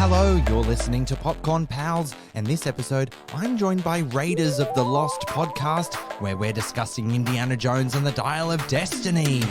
Hello, you're listening to Popcorn Pals, and this episode, I'm joined by Raiders of the Lost podcast, where we're discussing Indiana Jones and the Dial of Destiny.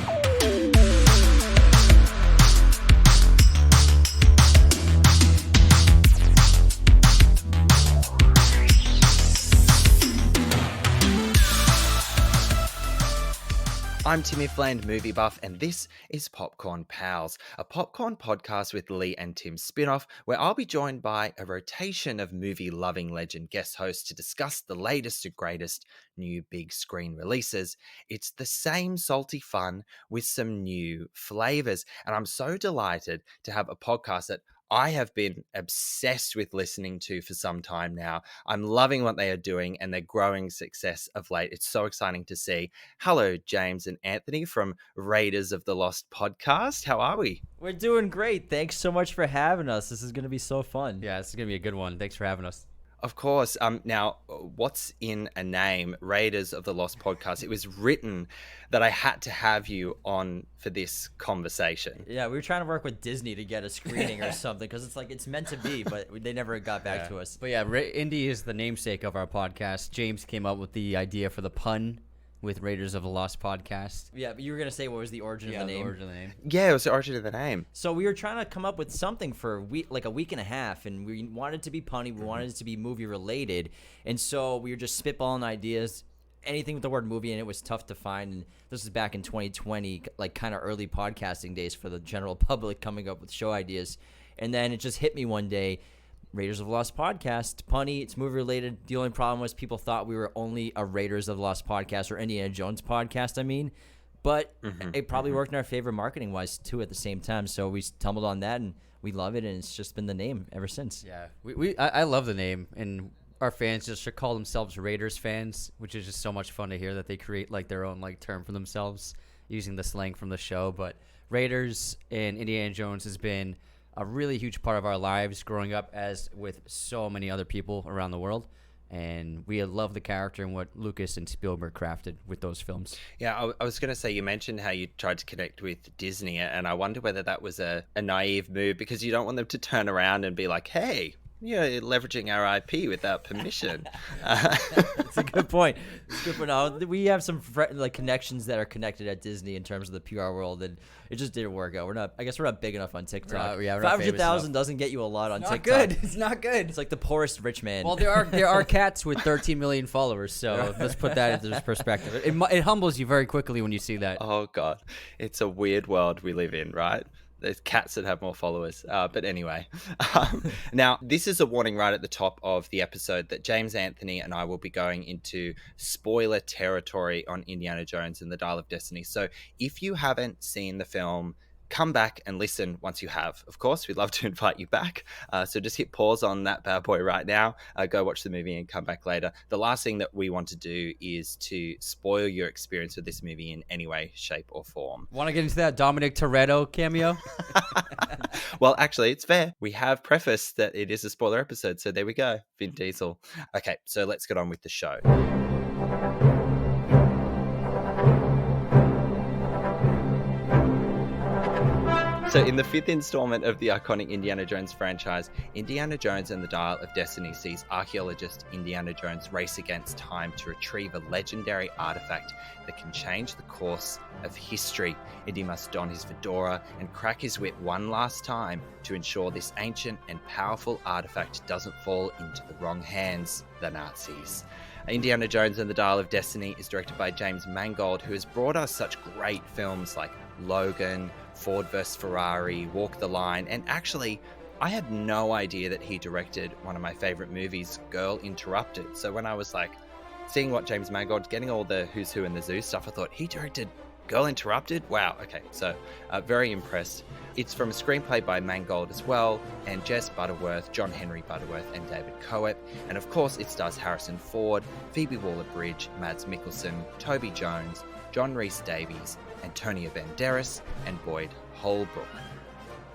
I'm Timmy Fland, movie buff, and this is Popcorn Pals, a popcorn podcast with Leigh and Tim spin-off, where I'll be joined by a rotation of movie-loving legend guest hosts to discuss the latest and greatest new big screen releases. It's the same salty fun with some new flavors, and I'm so delighted to have a podcast that I have been obsessed with listening to for some time now. I'm loving what they are doing and their growing success of late. It's so exciting to see. Hello, James and Anthony from Raiders of the Lost podcast. How are we? We're doing great. Thanks so much for having us. This is going to be so fun. Yeah, this is going to be a good one. Thanks for having us. Of course. Now, what's in a name? Raiders of the Lost podcast. It was written that I had to have you on for this conversation. Yeah, we were trying to work with Disney to get a screening or something because it's meant to be, but they never got back to us. But yeah, Indy is the namesake of our podcast. James came up with the idea for the pun with Raiders of the Lost podcast. Yeah, but you were going to say what was the origin of the name? The origin of the name. Yeah, it was the origin of the name. So we were trying to come up with something for a week and a half, and we wanted it to be punny. We wanted it to be movie related, and so we were just spitballing ideas, anything with the word movie, and it was tough to find. And this is back in 2020, like kind of early podcasting days for the general public coming up with show ideas. And then it just hit me one day. Raiders of the Lost podcast, punny, it's movie related. The only problem was people thought we were only a Raiders of the Lost podcast or Indiana Jones podcast, but it probably worked in our favor marketing wise too at the same time. So we stumbled on that and we love it, and it's just been the name ever since. Yeah, I love the name, and our fans just should call themselves Raiders fans, which is just so much fun to hear that they create like their own like term for themselves using the slang from the show. But Raiders and Indiana Jones has been a really huge part of our lives growing up, as with so many other people around the world. And we love the character and what Lucas and Spielberg crafted with those films. Yeah, I was going to say, you mentioned how you tried to connect with Disney, and I wonder whether that was a naive move, because you don't want them to turn around and be like, hey, you're leveraging our IP without permission. That's a good point. It's good for now. We have some connections that are connected at Disney in terms of the PR world, and it just didn't work out. I guess we're not big enough on TikTok. We're not 500,000 doesn't get you a lot on TikTok. Not good. It's not good. It's like the poorest rich man. Well, there are cats with 13 million followers, so let's put that into perspective. It humbles you very quickly when you see that. Oh God, it's a weird world we live in, right? There's cats that have more followers. But anyway, now this is a warning right at the top of the episode that James, Anthony, and I will be going into spoiler territory on Indiana Jones and the Dial of Destiny. So if you haven't seen the film, come back and listen once you have. Of course, we'd love to invite you back. So just hit pause on that bad boy right now. Go watch the movie and come back later. The last thing that we want to do is to spoil your experience with this movie in any way, shape, or form. Want to get into that Dominic Toretto cameo? Well, actually, it's fair. We have prefaced that it is a spoiler episode, so there we go. Vin Diesel. Okay, so let's get on with the show. So in the fifth installment of the iconic Indiana Jones franchise, Indiana Jones and the Dial of Destiny sees archaeologist Indiana Jones race against time to retrieve a legendary artifact that can change the course of history. Indy must don his fedora and crack his whip one last time to ensure this ancient and powerful artifact doesn't fall into the wrong hands, the Nazis. Indiana Jones and the Dial of Destiny is directed by James Mangold, who has brought us such great films like Logan, Ford vs. Ferrari, Walk the Line, and actually, I had no idea that he directed one of my favorite movies, Girl Interrupted. So when I was like seeing what James Mangold, getting all the Who's Who and the Zoo stuff, I thought, he directed Girl Interrupted? Wow, okay, so very impressed. It's from a screenplay by Mangold as well, and Jess Butterworth, John Henry Butterworth, and David Coep. And of course, it stars Harrison Ford, Phoebe Waller-Bridge, Mads Mikkelsen, Toby Jones, John Rhys-Davies, Antonio Banderas, and Boyd Holbrook.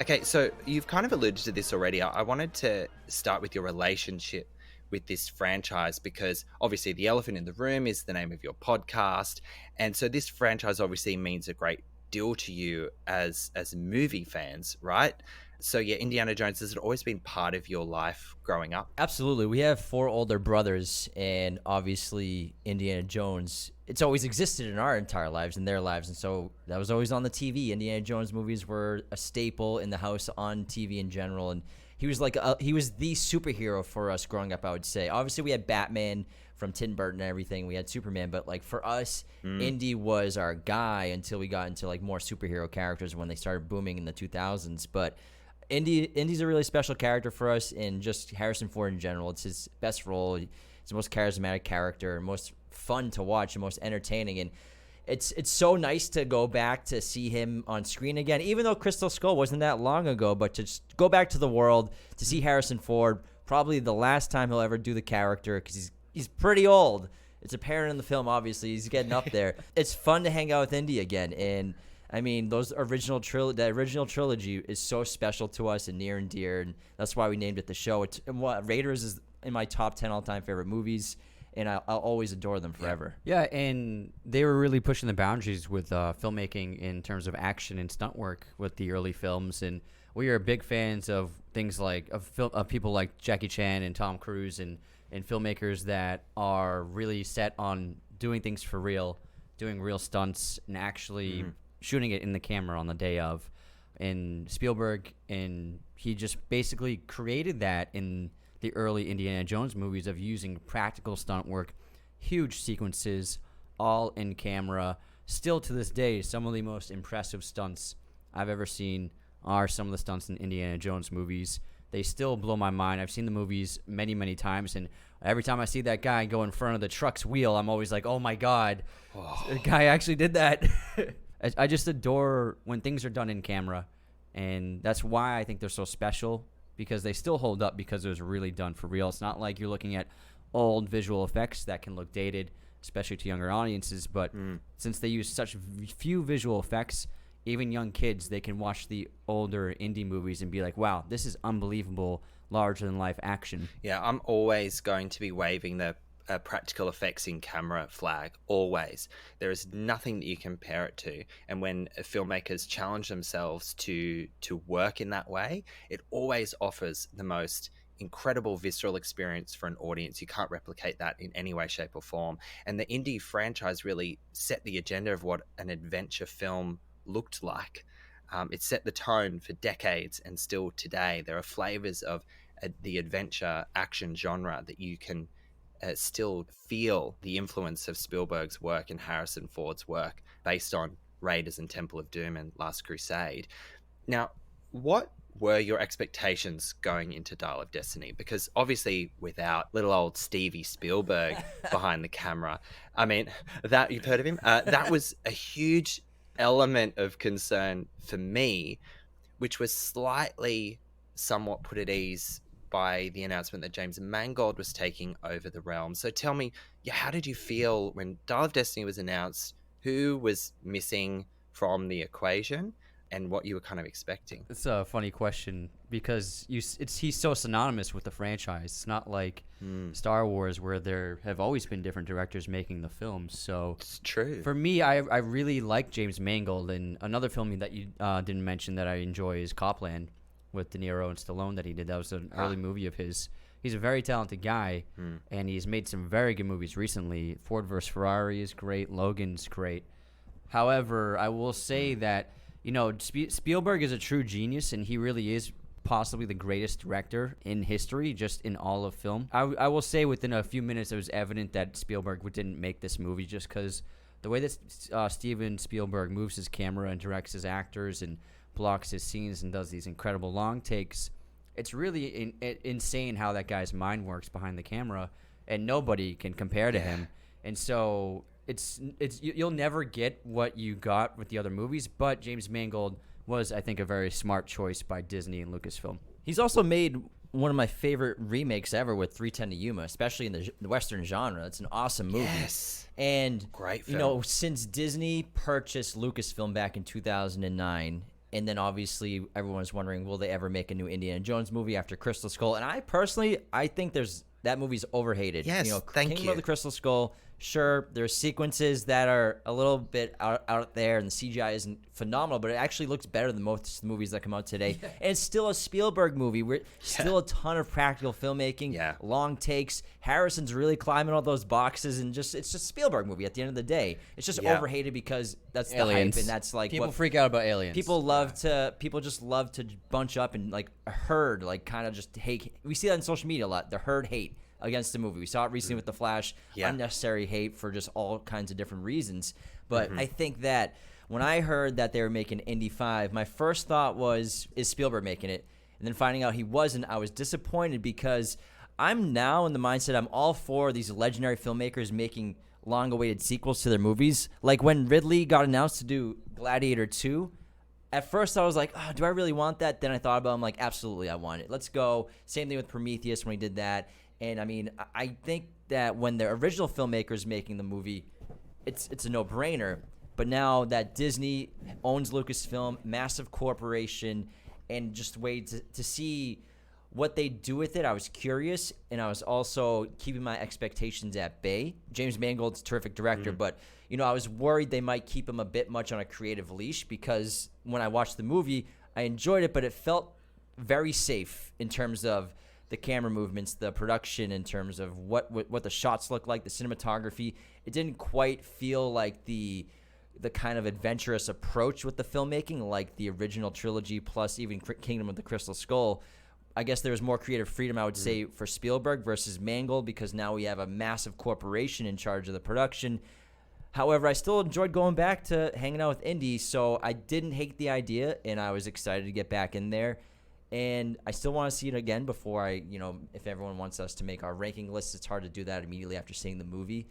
Okay, so you've kind of alluded to this already. I wanted to start with your relationship with this franchise, because obviously the elephant in the room is the name of your podcast, and so this franchise obviously means a great deal to you as movie fans, right? So yeah, Indiana Jones, has it always been part of your life growing up? Absolutely. We have 4 older brothers, and obviously Indiana Jones, it's always existed in our entire lives, in their lives. And so that was always on the TV. Indiana Jones movies were a staple in the house, on TV in general. And he was he was the superhero for us growing up, I would say. Obviously, we had Batman from Tim Burton and everything. We had Superman. But like for us, Indy was our guy until we got into like more superhero characters when they started booming in the 2000s. But Indy's a really special character for us, and just Harrison Ford in general. It's his best role. He's the most charismatic character, most fun to watch, and most entertaining. And it's so nice to go back to see him on screen again, even though Crystal Skull wasn't that long ago. But to just go back to the world to see Harrison Ford, probably the last time he'll ever do the character, because he's pretty old. It's apparent in the film. Obviously, he's getting up there. It's fun to hang out with Indy again, and I mean, that original trilogy is so special to us and near and dear, and that's why we named it the show. Raiders is in my top 10 all-time favorite movies, and I'll always adore them forever. Yeah, and they were really pushing the boundaries with filmmaking in terms of action and stunt work with the early films, and we are big fans of things like of people like Jackie Chan and Tom Cruise and filmmakers that are really set on doing things for real, doing real stunts, and actually shooting it in the camera on the day of. And Spielberg, and he just basically created that in the early Indiana Jones movies of using practical stunt work, huge sequences, all in camera. Still to this day, some of the most impressive stunts I've ever seen are some of the stunts in Indiana Jones movies. They still blow my mind. I've seen the movies many, many times, and every time I see that guy go in front of the truck's wheel, I'm always like, oh my God, the guy actually did that. I just adore when things are done in camera, and that's why I think they're so special, because they still hold up because it was really done for real. It's not like you're looking at old visual effects that can look dated, especially to younger audiences, but since they use such few visual effects, even young kids, they can watch the older indie movies and be like, wow, this is unbelievable, larger-than-life action. Yeah, I'm always going to be waving the practical effects in camera flag, always. There is nothing that you compare it to. And when filmmakers challenge themselves to work in that way, it always offers the most incredible visceral experience for an audience. You can't replicate that in any way, shape, or form. And the Indy franchise really set the agenda of what an adventure film looked like. It set the tone for decades, and still today there are flavors of the adventure action genre that you can still feel the influence of Spielberg's work and Harrison Ford's work based on Raiders and Temple of Doom and Last Crusade. Now, what were your expectations going into Dial of Destiny? Because obviously without little old Stevie Spielberg behind the camera, I mean, that you've heard of him, that was a huge element of concern for me, which was slightly somewhat put at ease by the announcement that James Mangold was taking over the realm. So tell me, how did you feel when Dial of Destiny was announced? Who was missing from the equation, and what you were kind of expecting? It's a funny question, because he's so synonymous with the franchise. It's not like Star Wars, where there have always been different directors making the films. So it's true. For me, I really like James Mangold, and another film that you didn't mention that I enjoy is Copland with De Niro and Stallone that he did. That was an early movie of his. He's a very talented guy, and he's made some very good movies recently. Ford vs. Ferrari is great. Logan's great. However, I will say that, Spielberg is a true genius, and he really is possibly the greatest director in history, just in all of film. I will say within a few minutes it was evident that Spielberg didn't make this movie, just because the way that Steven Spielberg moves his camera and directs his actors and blocks his scenes and does these incredible long takes, it's really insane how that guy's mind works behind the camera, and nobody can compare to him. And so you'll never get what you got with the other movies, but James Mangold was, I think, a very smart choice by Disney and Lucasfilm. He's also made one of my favorite remakes ever with 3:10 to Yuma, especially in the Western genre. It's an awesome movie. Yes. And, great film. Since Disney purchased Lucasfilm back in 2009, and then obviously everyone's wondering, will they ever make a new Indiana Jones movie after Crystal Skull? And I think that movie's overhated. Yes, thank you. Kingdom of the Crystal Skull Sure, there's sequences that are a little bit out there, and the CGI isn't phenomenal, but it actually looks better than most movies that come out today. And it's still a Spielberg movie. We're still a ton of practical filmmaking, long takes. Harrison's really climbing all those boxes, and it's just Spielberg movie at the end of the day. It's just overhated because that's aliens. the hype, and that's like people freak out about aliens. People just love to bunch up and like a herd, like kind of just hate. We see that on social media a lot. The herd hate against the movie. We saw it recently with The Flash, unnecessary hate for just all kinds of different reasons. But I think that when I heard that they were making Indy 5, my first thought was, is Spielberg making it? And then finding out he wasn't, I was disappointed because I'm now in the mindset I'm all for these legendary filmmakers making long-awaited sequels to their movies. Like when Ridley got announced to do Gladiator 2, at first I was like, oh, do I really want that? Then I thought about it, I'm like, absolutely, I want it. Let's go. Same thing with Prometheus when he did that. And I mean, I think that when the original filmmakers making the movie, it's a no-brainer. But now that Disney owns Lucasfilm, massive corporation, and just wait to see what they do with it, I was curious, and I was also keeping my expectations at bay. James Mangold's a terrific director, but I was worried they might keep him a bit much on a creative leash because when I watched the movie, I enjoyed it, but it felt very safe in terms of the camera movements, the production, in terms of what the shots look like, the cinematography. It didn't quite feel like the kind of adventurous approach with the filmmaking like the original trilogy plus even Kingdom of the Crystal Skull. I guess there was more creative freedom, I would say, for Spielberg versus Mangold because now we have a massive corporation in charge of the production. However, I still enjoyed going back to hanging out with Indy, so I didn't hate the idea, and I was excited to get back in there. And I still want to see it again before if everyone wants us to make our ranking list, it's hard to do that immediately after seeing the movie.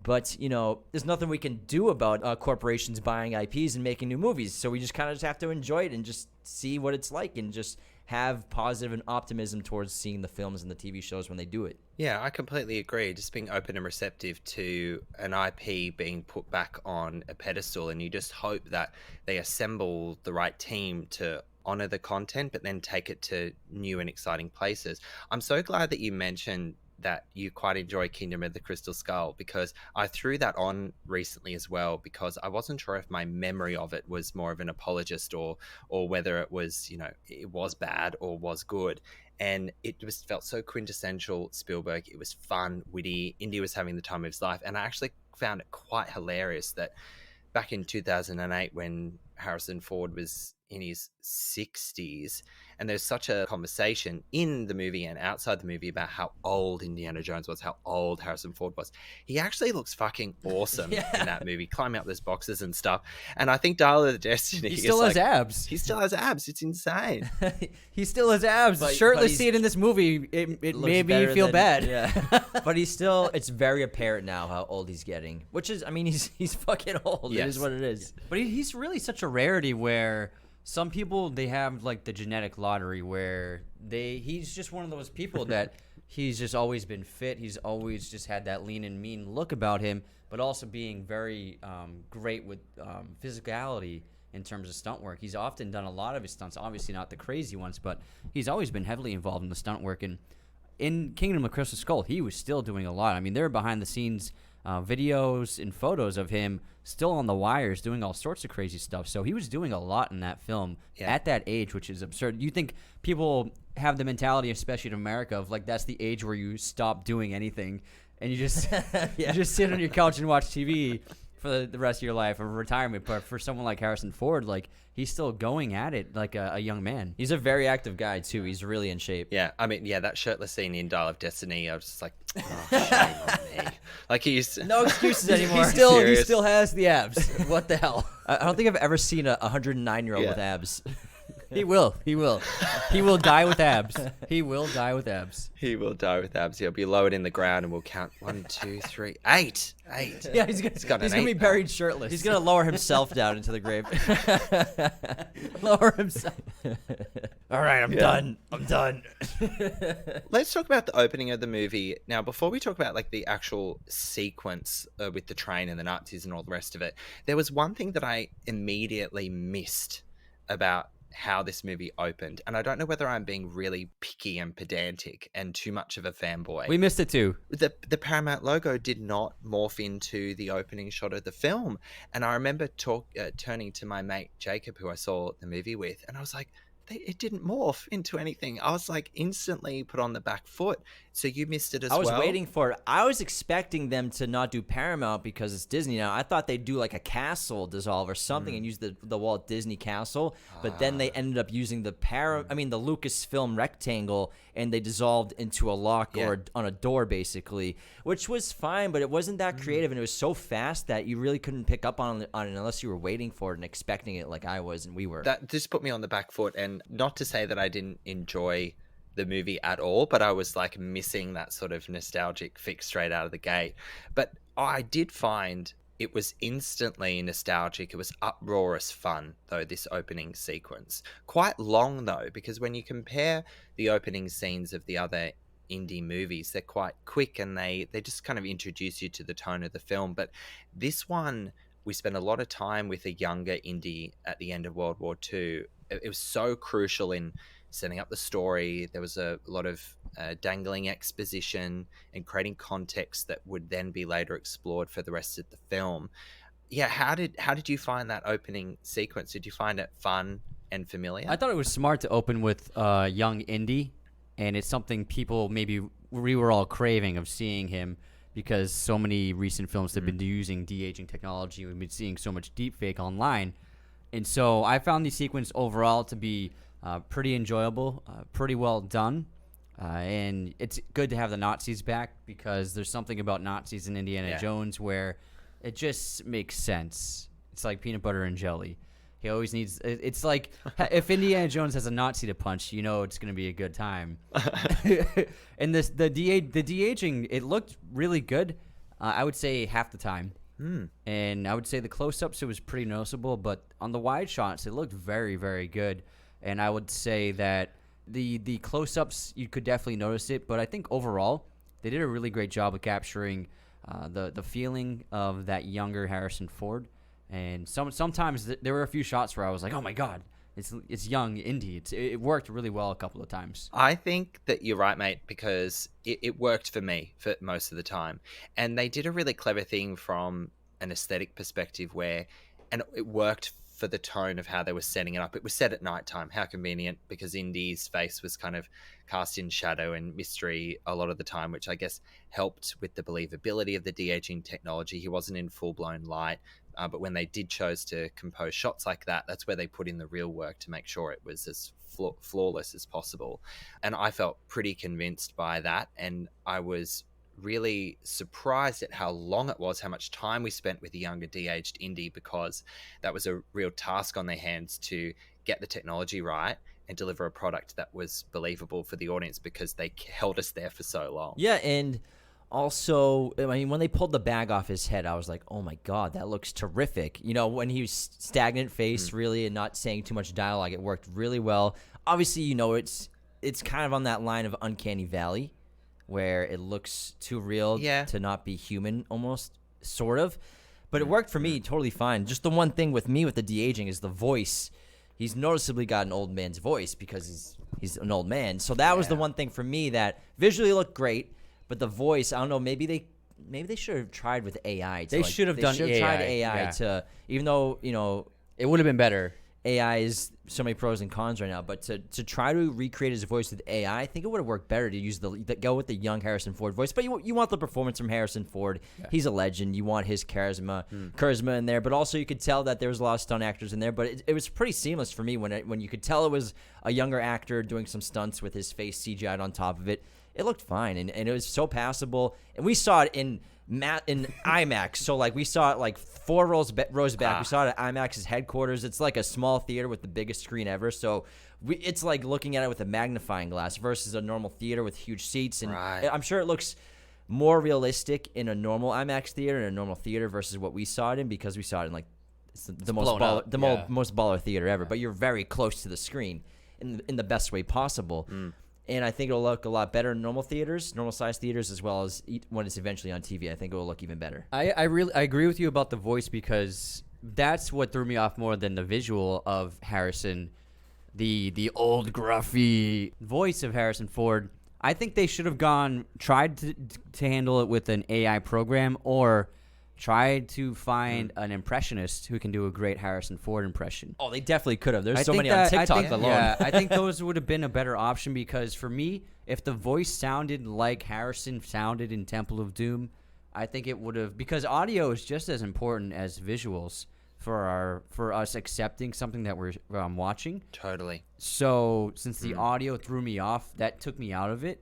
But, there's nothing we can do about corporations buying IPs and making new movies. So we just kind of have to enjoy it and just see what it's like and just have positive and optimism towards seeing the films and the TV shows when they do it. Yeah, I completely agree. Just being open and receptive to an IP being put back on a pedestal, and you just hope that they assemble the right team to honor the content, but then take it to new and exciting places. I'm so glad that you mentioned that you quite enjoy Kingdom of the Crystal Skull, because I threw that on recently as well, because I wasn't sure if my memory of it was more of an apologist or whether it was, it was bad or was good. And it just felt so quintessential Spielberg. It was fun, witty. Indy was having the time of his life. And I actually found it quite hilarious that back in 2008, when Harrison Ford was in his 60s, and there's such a conversation in the movie and outside the movie about how old Indiana Jones was, how old Harrison Ford was. He actually looks fucking awesome in that movie, climbing up those boxes and stuff. And I think Dial of Destiny, he still has abs. He still has abs. It's insane. He still has abs. Shirtless scene in this movie, it made me feel bad. Yeah. But it's very apparent now how old he's getting, which is, he's fucking old. Yes. It is what it is. But he's really such a rarity where some people, they have like the genetic lottery where he's just one of those people that he's just always been fit. He's always just had that lean and mean look about him, but also being very great with physicality in terms of stunt work. He's often done a lot of his stunts, obviously not the crazy ones, but he's always been heavily involved in the stunt work. And in Kingdom of the Crystal Skull, he was still doing a lot. There are behind the scenes videos and photos of him still on the wires doing all sorts of crazy stuff. So he was doing a lot in that film at that age, which is absurd. You think people have the mentality, especially in America, of like that's the age where you stop doing anything and you just you just sit on your couch and watch TV for the rest of your life or retirement. But for someone like Harrison Ford, like he's still going at it like a young man. He's a very active guy too. He's really in shape. Yeah, that shirtless scene in Dial of Destiny, I was just like, oh, shame on me. Like no excuses anymore. He still has the abs. What the hell? I don't think I've ever seen a 109-year-old with abs. He will. He will die with abs. He will die with abs. He will die with abs. He'll be lowered in the ground, and we'll count 1, 2, 3, 8. Yeah, he's gonna be buried shirtless. He's gonna lower himself down into the grave. Lower himself. All right, I'm done. Let's talk about the opening of the movie now. Before we talk about like the actual sequence with the train and the Nazis and all the rest of it, there was one thing that I immediately missed about how this movie opened. And I don't know whether I'm being really picky and pedantic and too much of a fanboy. We missed it too. The Paramount logo did not morph into the opening shot of the film. And I remember turning to my mate Jacob, who I saw the movie with, and I was like, it didn't morph into anything. I was like instantly put on the back foot. So you missed it as well. I was waiting for it. I was expecting them to not do Paramount because it's Disney now. I thought they'd do like a castle dissolve or something and use the Walt Disney castle. But then they ended up using the Lucasfilm rectangle, and they dissolved into a lock or on a door basically, which was fine. But it wasn't that creative, and it was so fast that you really couldn't pick up on it unless you were waiting for it and expecting it like I was and we were. That just put me on the back foot, and not to say that I didn't enjoy the movie at all, but I was like missing that sort of nostalgic fix straight out of the gate. But I did find it was instantly nostalgic. It was uproarious fun, though, this opening sequence. Quite long, though, because when you compare the opening scenes of the other Indy movies, they're quite quick, and they just kind of introduce you to the tone of the film. But this one, we spent a lot of time with a younger Indy at the end of World War II. It was so crucial in setting up the story. There was a lot of dangling exposition and creating context that would then be later explored for the rest of the film. Yeah, how did you find that opening sequence? Did you find it fun and familiar? I thought it was smart to open with young Indy, and it's something people maybe we were all craving of seeing him, because so many recent films have been using de-aging technology. We've been seeing so much deepfake online. And so I found the sequence overall to be pretty enjoyable, pretty well done. And it's good to have the Nazis back, because there's something about Nazis in Indiana Jones where it just makes sense. It's like peanut butter and jelly. He always needs. It's like if Indiana Jones has a Nazi to punch, it's going to be a good time. And the de-aging, it looked really good. I would say half the time. And I would say the close-ups, it was pretty noticeable, but on the wide shots, it looked very, very good. And I would say that the close-ups, you could definitely notice it, but I think overall, they did a really great job of capturing the feeling of that younger Harrison Ford. And sometimes there were a few shots where I was like, oh my God, it's young Indy. It worked really well a couple of times. I think that you're right, mate, because it worked for me for most of the time. And they did a really clever thing from an aesthetic perspective and it worked for the tone of how they were setting it up. It was set at nighttime. How convenient, because Indy's face was kind of cast in shadow and mystery a lot of the time, which I guess helped with the believability of the de-aging technology. He wasn't in full-blown light. But when they did chose to compose shots like that, that's where they put in the real work to make sure it was as flawless as possible. And I felt pretty convinced by that. And I was really surprised at how long it was, how much time we spent with the younger de-aged Indy, because that was a real task on their hands to get the technology right and deliver a product that was believable for the audience, because they held us there for so long. Yeah, and also, I mean, when they pulled the bag off his head, I was like, oh my God, that looks terrific. When he was stagnant face, really, and not saying too much dialogue, it worked really well. Obviously, it's kind of on that line of Uncanny Valley, where it looks too real to not be human, almost, sort of. But it worked for me totally fine. Just the one thing with me with the de-aging is the voice. He's noticeably got an old man's voice because he's an old man. So that was the one thing for me that visually looked great. But the voice, I don't know, maybe they should have tried with AI. They should have done AI. Tried AI to, even though, it would have been better. AI is so many pros and cons right now, but to try to recreate his voice with AI, I think it would have worked better to use go with the young Harrison Ford voice. But you want the performance from Harrison Ford. Yeah. He's a legend. You want his charisma in there, but also you could tell that there was a lot of stunt actors in there. But it was pretty seamless for me when you could tell it was a younger actor doing some stunts with his face CGI'd on top of it. It looked fine, and it was so passable. And we saw it in IMAX. So, we saw it 4 rows back. We saw it at IMAX's headquarters. It's like a small theater with the biggest screen ever. So, it's like looking at it with a magnifying glass versus a normal theater with huge seats. And I'm sure it looks more realistic in a normal IMAX theater and a normal theater versus what we saw it in, because we saw it in, the most baller theater ever. Yeah. But you're very close to the screen in the best way possible. And I think it'll look a lot better in normal size theaters, as well as when it's eventually on TV. I think it will look even better. I agree with you about the voice, because that's what threw me off more than the visual of Harrison. the old gruffy voice of Harrison Ford. I think they should have tried to handle it with an AI program, or tried to find an impressionist who can do a great Harrison Ford impression. Oh, they definitely could have. There's I so think many on that- I TikTok think- alone. Yeah, I think those would have been a better option, because for me, if the voice sounded like Harrison sounded in Temple of Doom, I think it would have, because audio is just as important as visuals for us accepting something that we're watching. Totally. So since the audio threw me off, that took me out of it.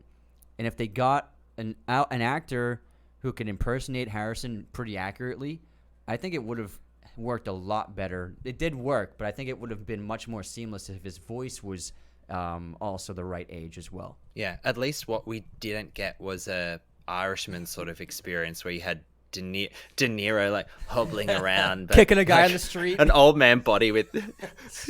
And if they got an actor who can impersonate Harrison pretty accurately, I think it would have worked a lot better. It did work, but I think it would have been much more seamless if his voice was also the right age as well. Yeah, at least what we didn't get was a Irishman sort of experience where you had De Niro like hobbling around, but Kicking a guy like, on the street. an old man body with.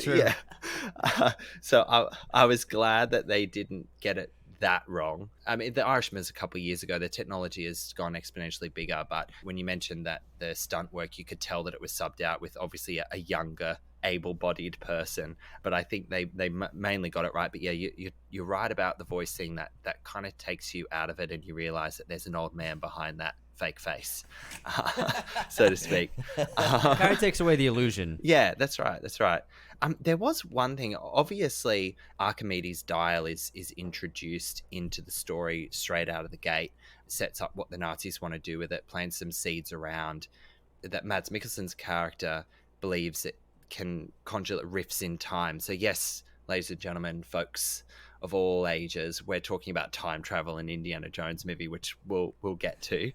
True. Yeah. So I was glad that they didn't get it that wrong. I mean, The Irishman's a couple of years ago. The technology has gone exponentially bigger, but when you mentioned that the stunt work, you could tell that it was subbed out with obviously a younger, able-bodied person. But I think they mainly got it right. But yeah, you're right about the voice thing. That kind of takes you out of it, and you realize that there's an old man behind that fake face, so to speak. Kind of takes away the illusion. Yeah, that's right. There was one thing. Obviously, Archimedes' dial is introduced into the story straight out of the gate, sets up what the Nazis want to do with it, plants some seeds around that Mads Mikkelsen's character believes it can conjure rifts in time. So yes, ladies and gentlemen, folks of all ages, we're talking about time travel in Indiana Jones movie, which we'll get to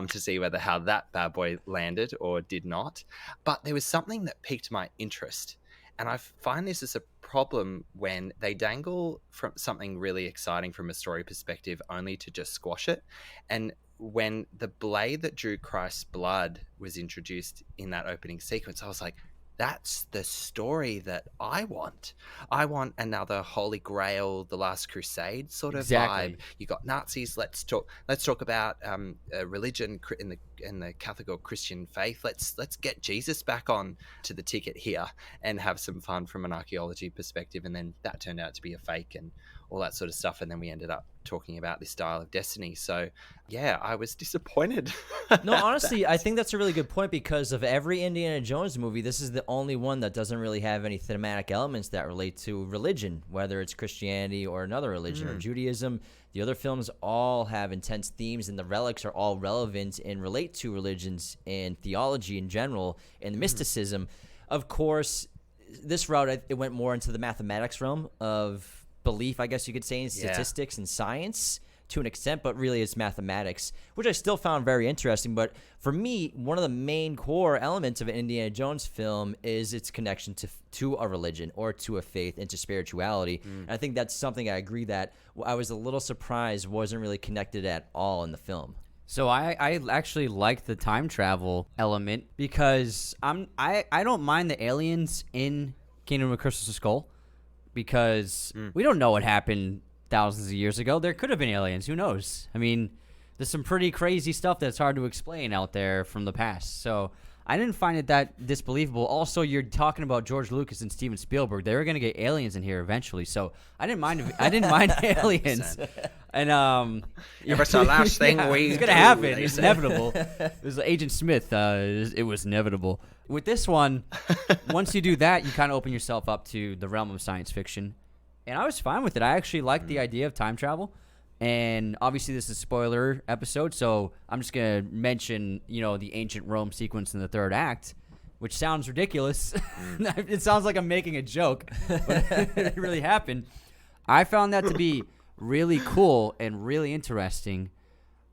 see how that bad boy landed or did not. But there was something that piqued my interest. And I find this is a problem when they dangle from something really exciting from a story perspective only to just squash it. And when the blade that drew Christ's blood was introduced in that opening sequence, I was like, that's the story that I want. I want another Holy Grail, The Last Crusade sort of Exactly. vibe. You got Nazis. Let's talk about religion in the Catholic or Christian faith. Let's get Jesus back on to the ticket here and have some fun from an archaeology perspective. And then that turned out to be a fake and all that sort of stuff. And then we ended up talking about this Dial of Destiny. So yeah, I was disappointed. No, honestly, I think that's a really good point, because of every Indiana Jones movie, this is the only one that doesn't really have any thematic elements that relate to religion, whether it's Christianity or another religion or Judaism. The other films all have intense themes, and the relics are all relevant and relate to religions and theology in general and mysticism. Of course, this route, it went more into the mathematics realm of belief, I guess you could say, in statistics and science to an extent, but really it's mathematics, which I still found very interesting. But for me, one of the main core elements of an Indiana Jones film is its connection to a religion or to a faith and to spirituality. And I think that's something I agree that I was a little surprised wasn't really connected at all in the film. So I actually like the time travel element, because I don't mind the aliens in Kingdom of the Crystal Skull, because we don't know what happened thousands of years ago. There could have been aliens. Who knows? I mean, there's some pretty crazy stuff that's hard to explain out there from the past. So I didn't find it that disbelievable. Also, you're talking about George Lucas and Steven Spielberg. They were going to get aliens in here eventually. So I didn't mind aliens. And If it's the last thing it's gonna happen. It's inevitable. It was Agent Smith. It was inevitable. With this one, once you do that, you kind of open yourself up to the realm of science fiction, and I was fine with it. I actually liked the idea of time travel, and obviously this is a spoiler episode, so I'm just gonna mention the ancient Rome sequence in the third act, which sounds ridiculous. It sounds like I'm making a joke, but it really happened. I found that to be really cool and really interesting,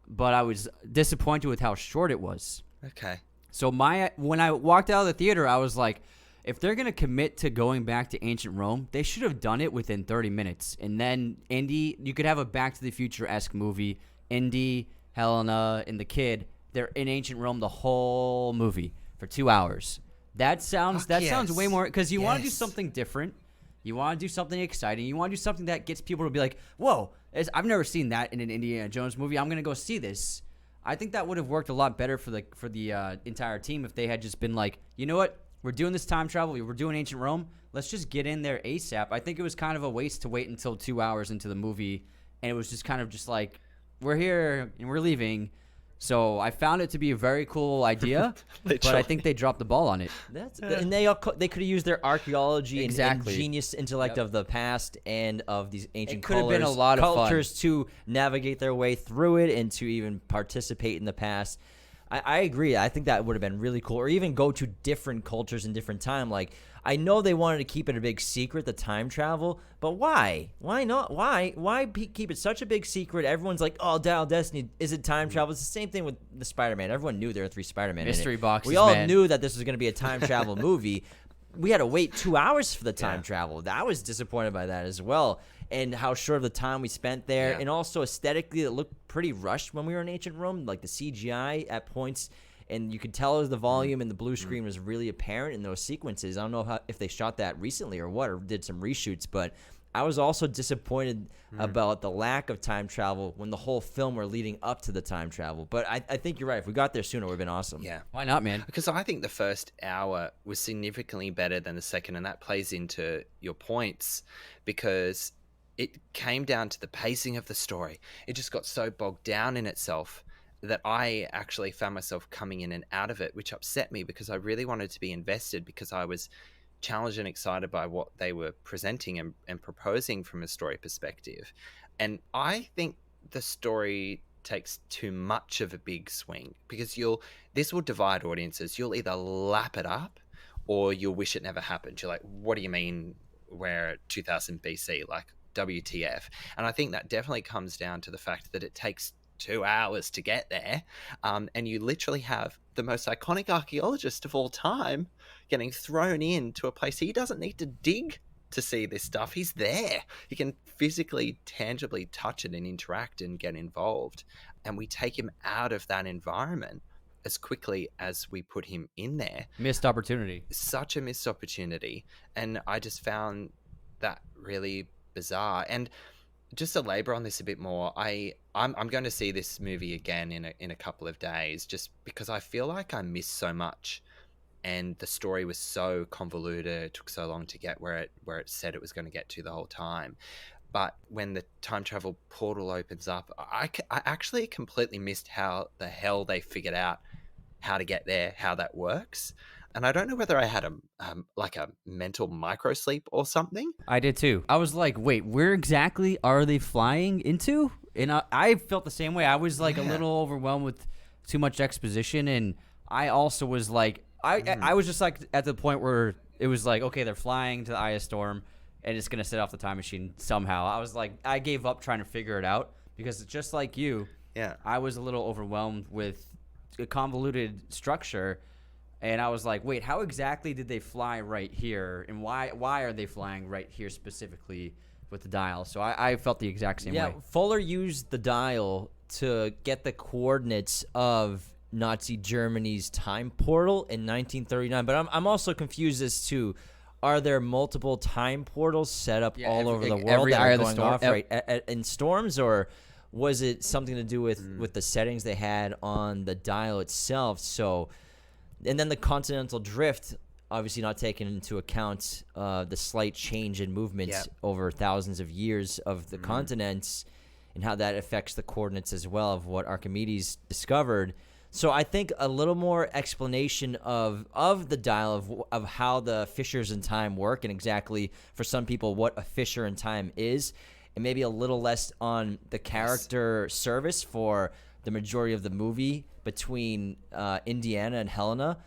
but I was disappointed with how short it was. Okay. So when I walked out of the theater, I was like, if they're going to commit to going back to ancient Rome, they should have done it within 30 minutes. And then Indy, you could have a Back to the Future-esque movie. Indy, Helena, and the kid, they're in ancient Rome the whole movie for 2 hours. That sounds way more, because you want to do something different. You want to do something exciting. You want to do something that gets people to be like, whoa, I've never seen that in an Indiana Jones movie. I'm going to go see this. I think that would have worked a lot better for the entire team if they had just been like, you know what? we're doing this time travel. We're doing ancient Rome. Let's just get in there ASAP. I think it was kind of a waste to wait until 2 hours into the movie, and it was just kind of just like, we're here and we're leaving. So I found it to be a very cool idea, but I think they dropped the ball on it. And they could have used their archaeology and genius intellect of the past and of these ancient could have been a lot of cultures fun. to navigate their way through it and to even participate in the past. I agree. I think that would have been really cool. Or even go to different cultures in different time. Like, I know they wanted to keep it a big secret, the time travel, but why? Why not? Why keep it such a big secret? Everyone's like, oh, Dial of Destiny, is it time travel? It's the same thing with the Spider-Man. Everyone knew there were 3 Spider-Man Mystery in it. boxes, We all man. knew that this was going to be a time travel movie. We had to wait 2 hours for the time travel. I was disappointed by that as well. And how short of the time we spent there. Yeah. And also aesthetically, it looked pretty rushed when we were in ancient Rome. Like the CGI at points, and you could tell the volume and the blue screen was really apparent in those sequences. I don't know if they shot that recently or what, or did some reshoots, but I was also disappointed about the lack of time travel when the whole film were leading up to the time travel. But I think you're right. If we got there sooner, it would have been awesome. Yeah. Why not, man? Because I think the first hour was significantly better than the second, and that plays into your points because it came down to the pacing of the story. It just got so bogged down in itself that I actually found myself coming in and out of it, which upset me because I really wanted to be invested because I was challenged and excited by what they were presenting and proposing from a story perspective. And I think the story takes too much of a big swing because this will divide audiences. You'll either lap it up or you'll wish it never happened. You're like, what do you mean we're at 2000 BC? Like, WTF? And I think that definitely comes down to the fact that it takes 2 hours to get there, and you literally have the most iconic archaeologist of all time getting thrown into a place he doesn't need to dig to see this stuff. He's there. He can physically, tangibly touch it and interact and get involved, and we take him out of that environment as quickly as we put him in there. Missed opportunity. Such a missed opportunity, and I just found that really bizarre. And just to labor on this a bit more, I'm going to see this movie again in a couple of days, just because I feel like I missed so much, and the story was so convoluted. It took so long to get where it said it was going to get to the whole time. But when the time travel portal opens up, I actually completely missed how the hell they figured out how to get there, how that works. And I don't know whether I had a mental micro sleep or something. I did too. I was like, wait, where exactly are they flying into? And I felt the same way. I was like a little overwhelmed with too much exposition. And I also was like, I was just like at the point where it was like, okay, they're flying to the Eye of Storm and it's going to set off the time machine somehow. I was like, I gave up trying to figure it out because just like you, I was a little overwhelmed with a convoluted structure. And I was like, wait, how exactly did they fly right here? And why are they flying right here specifically with the dial? So I felt the exact same way. Yeah, Fuller used the dial to get the coordinates of Nazi Germany's time portal in 1939. But I'm also confused as to, are there multiple time portals set up all over the world that are going off in storms? Or was it something to do with the settings they had on the dial itself? So... And then the continental drift, obviously not taking into account the slight change in movement over thousands of years of the continents and how that affects the coordinates as well of what Archimedes discovered. So I think a little more explanation of the dial of how the fissures in time work and exactly for some people what a fissure in time is, and maybe a little less on the character service for the majority of the movie between Indiana and Helena,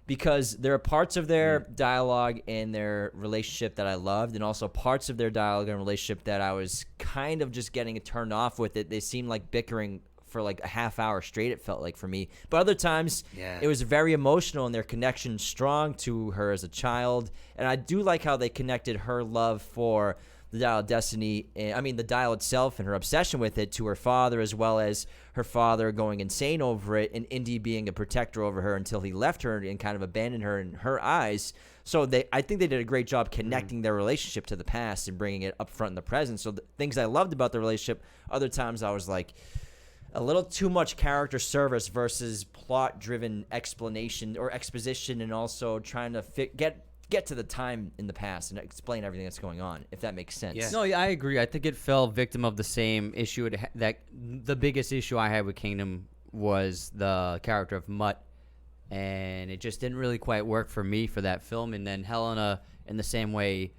because there are parts of their dialogue and their relationship that I loved, and also parts of their dialogue and relationship that I was kind of just getting turned off with it. They seemed like bickering for like a half hour straight, it felt like for me. But other times, it was very emotional and their connection strong to her as a child. And I do like how they connected her love for the Dial of Destiny, the dial itself and her obsession with it to her father, as well as her father going insane over it and Indy being a protector over her until he left her and kind of abandoned her in her eyes. So I think they did a great job connecting their relationship to the past and bringing it up front in the present. So the things I loved about the relationship, other times I was like, a little too much character service versus plot-driven explanation or exposition, and also trying to get to the time in the past and explain everything that's going on, if that makes sense. Yeah. No, yeah, I agree. I think it fell victim of the same issue. That the biggest issue I had with Kingdom was the character of Mutt, and it just didn't really quite work for me for that film. And then Helena, in the same way,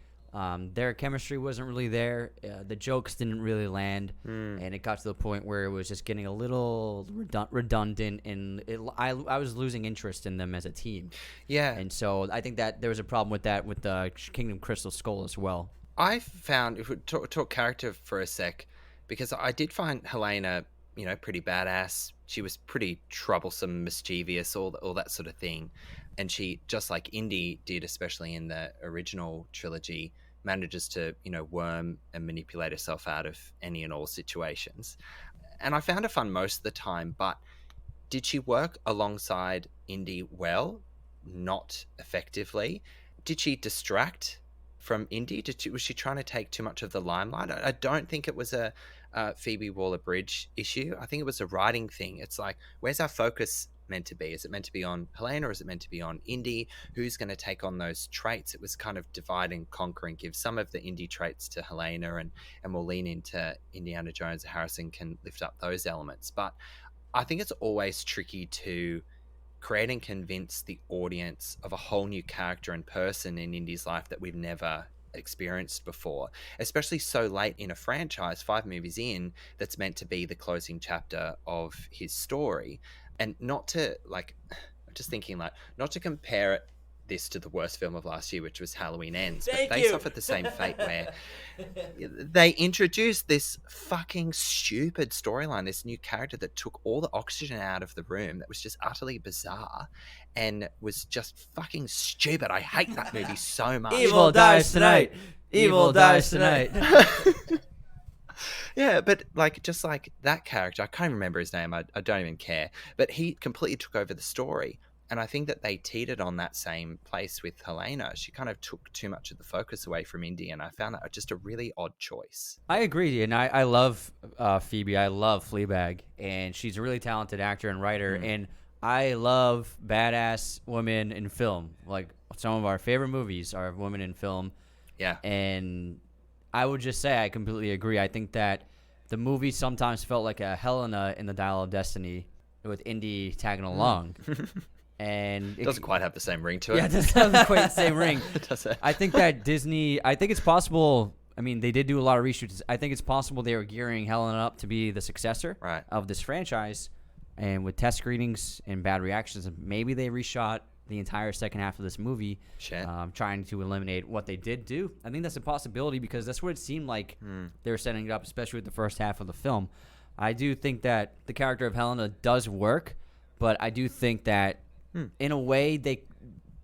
their chemistry wasn't really there. The jokes didn't really land, and it got to the point where it was just getting a little redundant, and I was losing interest in them as a team. Yeah. And so I think that there was a problem with that with the Kingdom Crystal Skull as well. I found, if we talk character for a sec, because I did find Helena, pretty badass. She was pretty troublesome, mischievous, all that sort of thing. And she, just like Indy did, especially in the original trilogy, manages to, worm and manipulate herself out of any and all situations. And I found her fun most of the time, but did she work alongside Indy well? Not effectively. Did she distract from Indy? Was she trying to take too much of the limelight? I don't think it was a Phoebe Waller-Bridge issue. I think it was a writing thing. It's like, where's our focus meant to be? Is it meant to be on Helena, or is it meant to be on Indy? Who's going to take on those traits? It was kind of divide and conquer and give some of the Indy traits to Helena, and we'll lean into Indiana Jones. Harrison can lift up those elements. But I think it's always tricky to create and convince the audience of a whole new character and person in Indy's life that we've never experienced before, especially so late in a franchise, 5 movies in, that's meant to be the closing chapter of his story. And not to, I'm just thinking, not to compare this to the worst film of last year, which was Halloween Ends, but they suffered the same fate, where they introduced this fucking stupid storyline, this new character that took all the oxygen out of the room, that was just utterly bizarre and was just fucking stupid. I hate that movie so much. Evil dies tonight. Evil dies tonight. Yeah, but just like that character, I can't even remember his name. I don't even care. But he completely took over the story. And I think that they teetered on that same place with Helena. She kind of took too much of the focus away from Indy, and I found that just a really odd choice. I agree, and I love Phoebe. I love Fleabag, and she's a really talented actor and writer, and I love badass women in film. Like, some of our favorite movies are women in film. Yeah. And I would just say I completely agree. I think that the movie sometimes felt like a Helena in the Dial of Destiny with Indy tagging along. And it doesn't quite have the same ring to it. Yeah, it doesn't have quite the same ring. Does it? I think that I think it's possible. I mean, they did do a lot of reshoots. I think it's possible they were gearing Helena up to be the successor of this franchise. And with test screenings and bad reactions, maybe they reshot the entire second half of this movie, trying to eliminate what they did do. I think that's a possibility, because that's what it seemed like they were setting it up, especially with the first half of the film. I do think that the character of Helena does work, but I do think that in a way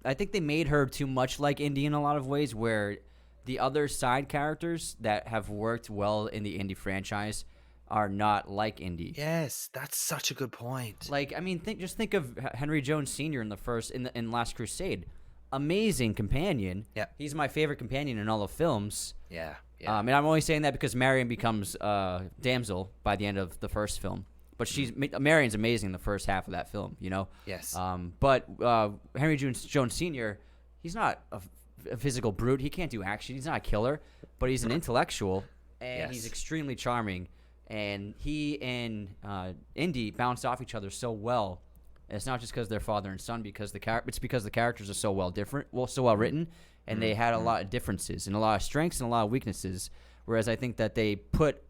I think they made her too much like Indy in a lot of ways, where the other side characters that have worked well in the Indy franchise are not like Indy. Yes, that's such a good point. Like, I mean, just think of Henry Jones Sr. in Last Crusade. Amazing companion. Yeah. He's my favorite companion in all the films. Yeah. And I'm only saying that because Marion becomes damsel by the end of the first film. But Marion's amazing in the first half of that film, Yes. But Henry Jones Sr., he's not a physical brute. He can't do action. He's not a killer, but he's an intellectual, and he's extremely charming. And he and Indy bounced off each other so well. And it's not just because they're father and son, it's because the characters are so so well written, and they had a lot of differences and a lot of strengths and a lot of weaknesses. Whereas I think that they put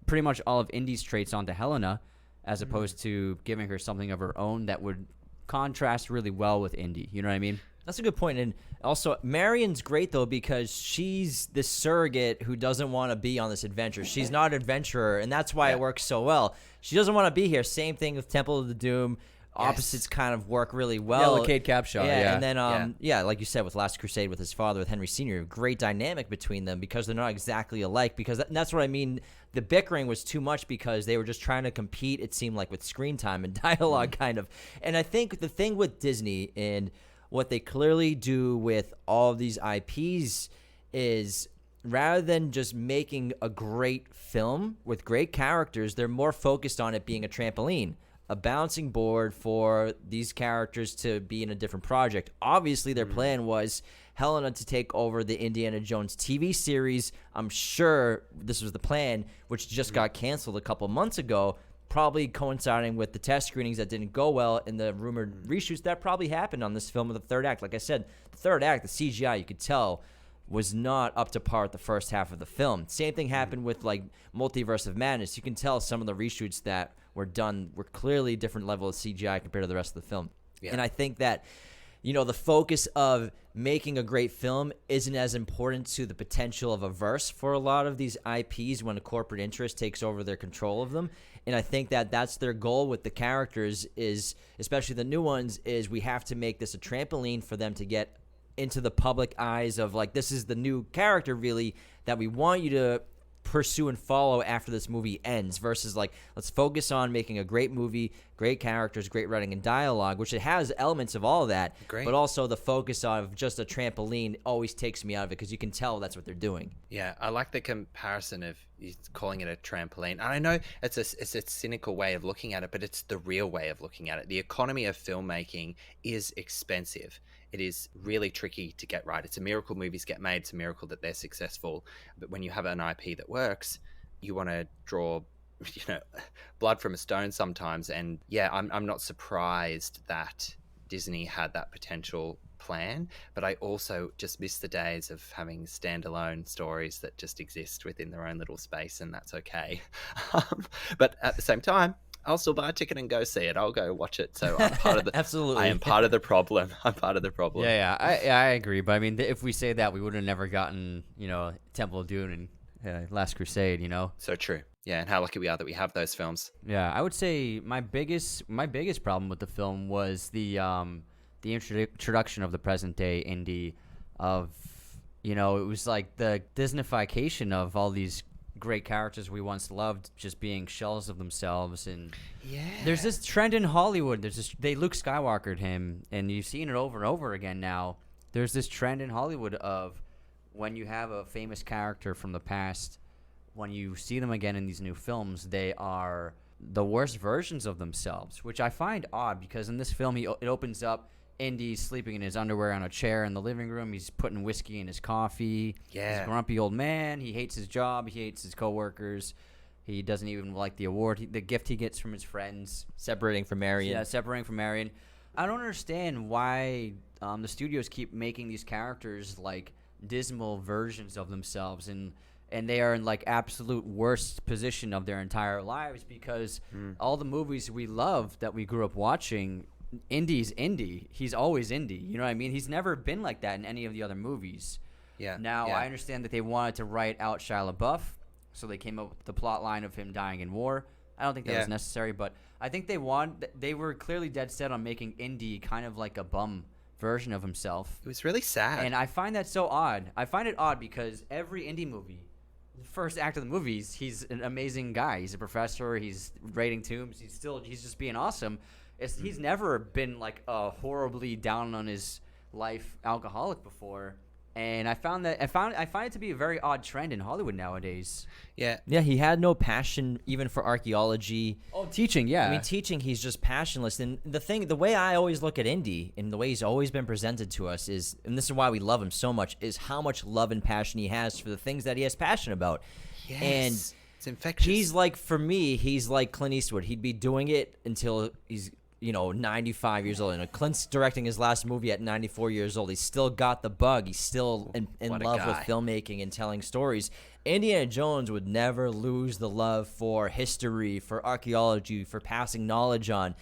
pretty much all of Indy's traits onto Helena, as opposed to giving her something of her own that would contrast really well with Indy. You know what I mean? That's a good point. And also, Marion's great, though, because she's this surrogate who doesn't want to be on this adventure. She's not an adventurer, and that's why it works so well. She doesn't want to be here. Same thing with Temple of the Doom. Opposites kind of work really well. Yeah, Cade Capshaw. Yeah. And then, like you said, with Last Crusade with his father, with Henry Sr., great dynamic between them, because they're not exactly alike. Because that's what I mean. The bickering was too much because they were just trying to compete, it seemed like, with screen time and dialogue, kind of. And I think the thing with Disney and what they clearly do with all of these IPs is rather than just making a great film with great characters, they're more focused on it being a trampoline, a bouncing board for these characters to be in a different project. Obviously, their plan was Helena to take over the Indiana Jones TV series. I'm sure this was the plan, which just got canceled a couple months ago, probably coinciding with the test screenings that didn't go well and the rumored reshoots that probably happened on this film of the third act. Like I said, the third act, the CGI, you could tell, was not up to par with the first half of the film. Same thing happened with like Multiverse of Madness. You can tell some of the reshoots that were done were clearly a different level of CGI compared to the rest of the film. Yeah. And I think that, you know, the focus of making a great film isn't as important to the potential of a verse for a lot of these IPs when a corporate interest takes over their control of them. And I think that that's their goal with the characters is, especially the new ones, is we have to make this a trampoline for them to get into the public eyes of like, this is the new character really that we want you to pursue and follow after this movie ends, versus like, let's focus on making a great movie, great characters, great writing and dialogue, which it has elements of all of that. Great. But also the focus of just a trampoline always takes me out of it because you can tell that's what they're doing. Yeah, I like the comparison of calling it a trampoline. And I know it's a cynical way of looking at it, but it's the real way of looking at it. The economy of filmmaking is expensive. It is really tricky to get right. It's a miracle movies get made. It's a miracle that they're successful. But when you have an IP that works, you want to draw, you know, blood from a stone sometimes. And yeah, I'm not surprised that Disney had that potential plan, but I also just miss the days of having standalone stories that just exist within their own little space, and that's okay. But at the same time, I'll still buy a ticket and go see it. I'll go watch it. So I'm part of the Absolutely. I am part of the problem. I'm part of the problem. Yeah, I agree. But I mean, if we say that, we would have never gotten, you know, Temple of Doom and Last Crusade, you know. So true. Yeah, and how lucky we are that we have those films. Yeah, I would say my biggest problem with the film was the introduction of the present day Indy, of, you know, it was like the Disneyfication of all these great characters we once loved just being shells of themselves. And there's this trend in Hollywood. They Luke Skywalkered him, and you've seen it over and over again now. There's this trend in Hollywood of when you have a famous character from the past, when you see them again in these new films, they are the worst versions of themselves, which I find odd because in this film it opens up Indy sleeping in his underwear on a chair in the living room. He's putting whiskey in his coffee. Yeah. He's a grumpy old man. He hates his job. He hates his coworkers. He doesn't even like the gift he gets from his friends. Separating from Marion. Yeah, separating from Marion. I don't understand why the studios keep making these characters like dismal versions of themselves, and they are in like absolute worst position of their entire lives because all the movies we love that we grew up watching, Indy's Indy. He's always Indy. You know what I mean? He's never been like that in any of the other movies. Yeah. Now, I understand that they wanted to write out Shia LaBeouf, so they came up with the plot line of him dying in war. I don't think that was necessary, but I think they were clearly dead set on making Indy kind of like a bum version of himself. It was really sad. And I find that so odd. I find it odd because every Indy movie, the first act of the movies, he's an amazing guy. He's a professor. He's raiding tombs. He's just being awesome. He's never been like a horribly down on his life alcoholic before, and I find it to be a very odd trend in Hollywood nowadays. Yeah, he had no passion even for archaeology. Oh, teaching, yeah. I mean, teaching, he's just passionless. And the way I always look at Indy and the way he's always been presented to us is, and this is why we love him so much, is how much love and passion he has for the things that he has passion about. Yes. And it's infectious. He's like, for me, he's like Clint Eastwood. He'd be doing it until he's 95 years old. And Clint's directing his last movie at 94 years old. He's still got the bug. He's still in love with filmmaking and telling stories. Indiana Jones would never lose the love for history, for archaeology, for passing knowledge on.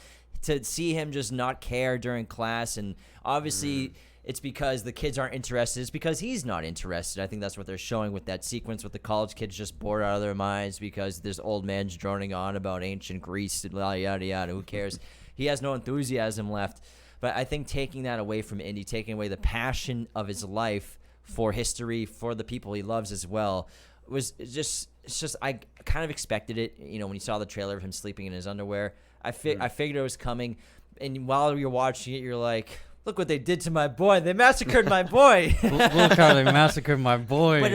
To see him just not care during class, and obviously it's because the kids aren't interested. It's because he's not interested. I think that's what they're showing with that sequence with the college kids just bored out of their minds because this old man's droning on about ancient Greece and yada yada. Who cares? He has no enthusiasm left. But I think taking that away from Indy, taking away the passion of his life for history, for the people he loves as well, it's just I kind of expected it. When you saw the trailer of him sleeping in his underwear, I figured it was coming. And while you're watching it, you're like, look what they did to my boy. They massacred my boy. Look how they massacred my boy. But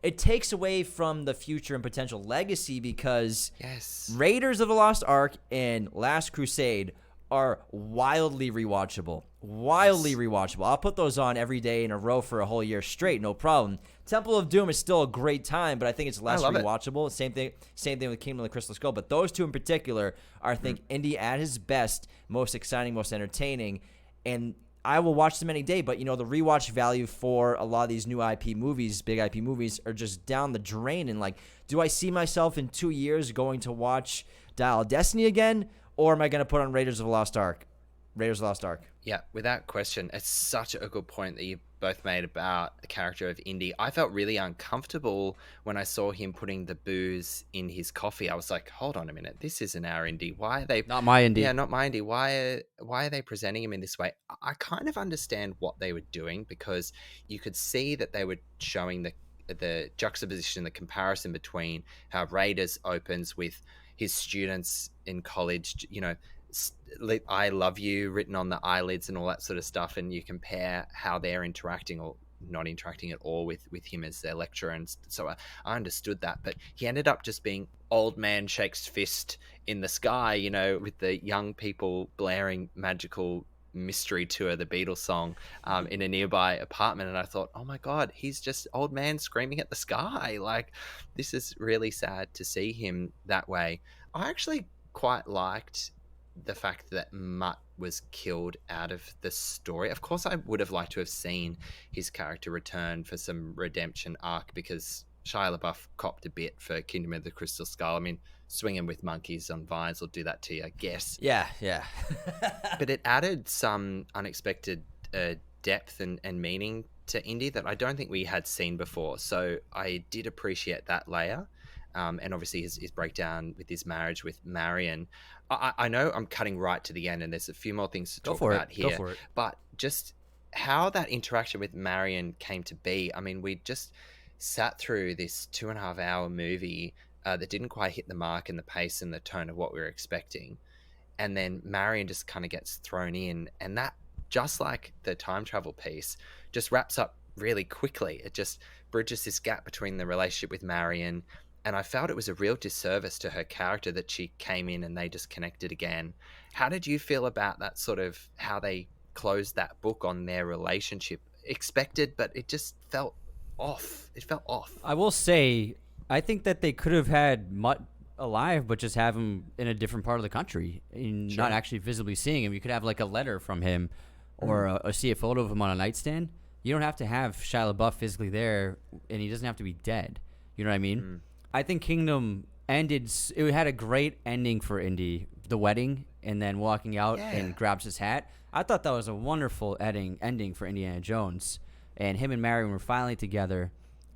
it takes away from the future and potential legacy because Yes. Raiders of the Lost Ark and Last Crusade are wildly rewatchable. I'll put those on every day in a row for a whole year straight, no problem. Temple of Doom is still a great time, but I think it's less rewatchable. Same thing with Kingdom of the Crystal Skull. But those two in particular are, I think, Indy at his best, most exciting, most entertaining. And I will watch them any day, but, the rewatch value for a lot of these new IP movies, big IP movies, are just down the drain. And, do I see myself in 2 years going to watch Dial of Destiny again, or am I going to put on Raiders of the Lost Ark? Raiders of the Lost Ark. Yeah, without question. It's such a good point that you both made about the character of Indy. I felt really uncomfortable when I saw him putting the booze in his coffee. I was like, hold on a minute. This isn't our Indy. Why are they... Not my Indy. Yeah, not my Indy. Why are they presenting him in this way? I kind of understand what they were doing because you could see that they were showing the juxtaposition, the comparison between how Raiders opens with his students in college, I love you written on the eyelids and all that sort of stuff, and you compare how they're interacting or not interacting at all with him as their lecturer. And so I understood that, but he ended up just being old man shakes fist in the sky, with the young people blaring Magical Mystery Tour, the Beatles song, in a nearby apartment. And I thought, oh my God, he's just old man screaming at the sky. Like, this is really sad to see him that way. I actually quite liked the fact that Mutt was killed out of the story. Of course, I would have liked to have seen his character return for some redemption arc because Shia LaBeouf copped a bit for Kingdom of the Crystal Skull. I mean, swinging with monkeys on vines will do that to you, I guess. Yeah. But it added some unexpected depth and meaning to Indy that I don't think we had seen before. So I did appreciate that layer. And obviously his breakdown with his marriage with Marion. I know I'm cutting right to the end and there's a few more things to talk about here. Go for it. But just how that interaction with Marion came to be. I mean, we just sat through this 2.5 hour movie that didn't quite hit the mark and the pace and the tone of what we were expecting. And then Marion just kind of gets thrown in. And that, just like the time travel piece, just wraps up really quickly. It just bridges this gap between the relationship with Marion. And I felt it was a real disservice to her character that she came in and they just connected again. How did you feel about that sort of how they closed that book on their relationship? Expected, but it just felt off. It felt off. I will say, I think that they could have had Mutt alive, but just have him in a different part of the country and not actually visibly seeing him. You could have like a letter from him or see a photo of him on a nightstand. You don't have to have Shia LaBeouf physically there, and he doesn't have to be dead. You know what I mean? I think Kingdom ended. It had a great ending for Indy, the wedding, and then walking out and grabs his hat. I thought that was a wonderful ending for Indiana Jones, and him and Marion were finally together,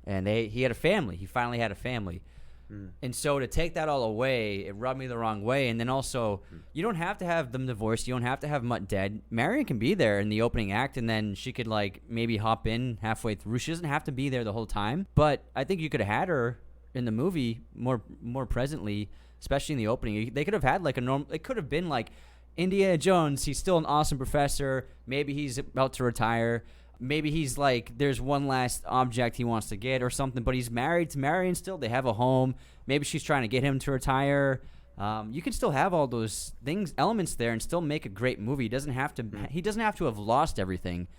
and he had a family. He finally had a family, and so to take that all away, it rubbed me the wrong way. And then also, you don't have to have them divorced. You don't have to have Mutt dead. Marion can be there in the opening act, and then she could like maybe hop in halfway through. She doesn't have to be there the whole time, but I think you could have had her in the movie more presently, especially in the opening. They could have had like a normal. It could have been like Indiana Jones. He's still an awesome professor. Maybe he's about to retire. Maybe he's like there's one last object he wants to get or something. But he's married to Marion still. They have a home. Maybe she's trying to get him to retire. You can still have all those elements there, and still make a great movie. He doesn't have to. He doesn't have to have lost everything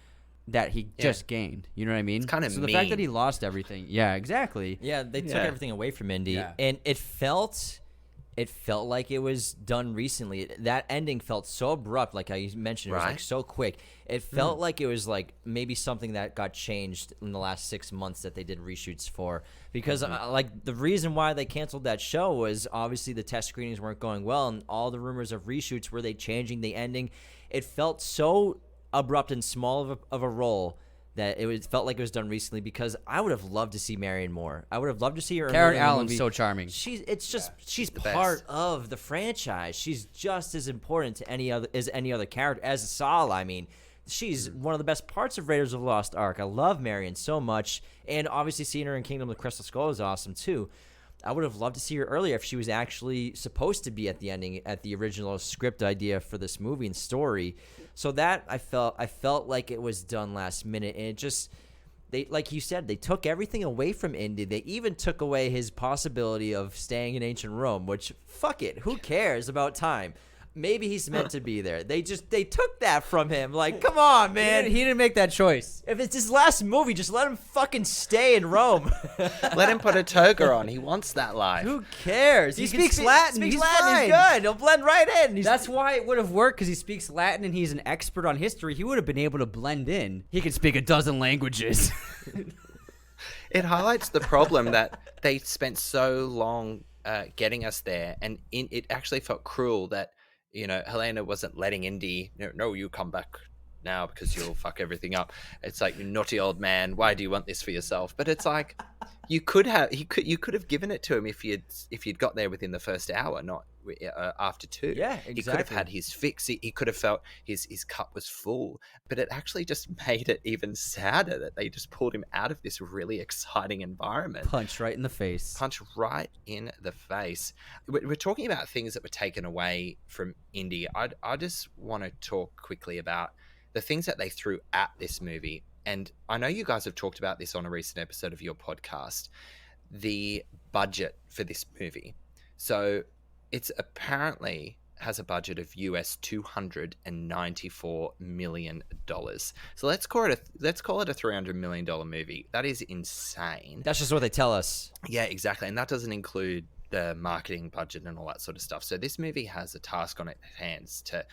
that he just gained. You know what I mean? It's kind of so the fact that he lost everything. Yeah, exactly. Yeah, they took everything away from Indy, and it felt like it was done recently. That ending felt so abrupt, like I mentioned, it was like so quick. It felt like it was like maybe something that got changed in the last 6 months that they did reshoots for. Because like the reason why they canceled that show was obviously the test screenings weren't going well, and all the rumors of reshoots were they changing the ending. It felt so abrupt and small of a role that felt like it was done recently, because I would have loved to see Marion more. I would have loved to see her. Karen Allen's so charming. She's part of the franchise. She's just as important to any other character as Saul. I mean, she's one of the best parts of Raiders of the Lost Ark. I love Marion so much, and obviously seeing her in Kingdom of the Crystal Skull is awesome too. I would have loved to see her earlier if she was actually supposed to be at the ending, at the original script idea for this movie and story. So that I felt like it was done last minute, and it just, they, like you said, they took everything away from Indy. They even took away his possibility of staying in ancient Rome, which, fuck it, who cares about time? Maybe he's meant to be there. They took that from him. Like, come on, man. He didn't make that choice. If it's his last movie, just let him fucking stay in Rome. Let him put a toga on. He wants that life. Who cares? He speaks Latin. He's He's Latin. fine. He's good. He'll blend right in. That's why it would have worked, because he speaks Latin and he's an expert on history. He would have been able to blend in. He can speak a dozen languages. It highlights the problem that they spent so long getting us there, and it actually felt cruel that, you know, Helena wasn't letting Indy, no, you come back now because you'll fuck everything up. It's like, you naughty old man, why do you want this for yourself? But it's like, you could have given it to him if you'd got there within the first hour, not after 2. Yeah, exactly. He could have had his fix. He could have felt his cup was full. But it actually just made it even sadder that they just pulled him out of this really exciting environment. Punch right in the face. Punch right in the face. We're talking about things that were taken away from Indy. I just want to talk quickly about the things that they threw at this movie. And I know you guys have talked about this on a recent episode of your podcast, the budget for this movie. So it's apparently has a budget of US $294 million. So let's call it a $300 million movie. That is insane. That's just what they tell us. Yeah, exactly. And that doesn't include the marketing budget and all that sort of stuff. So this movie has a task on its hands to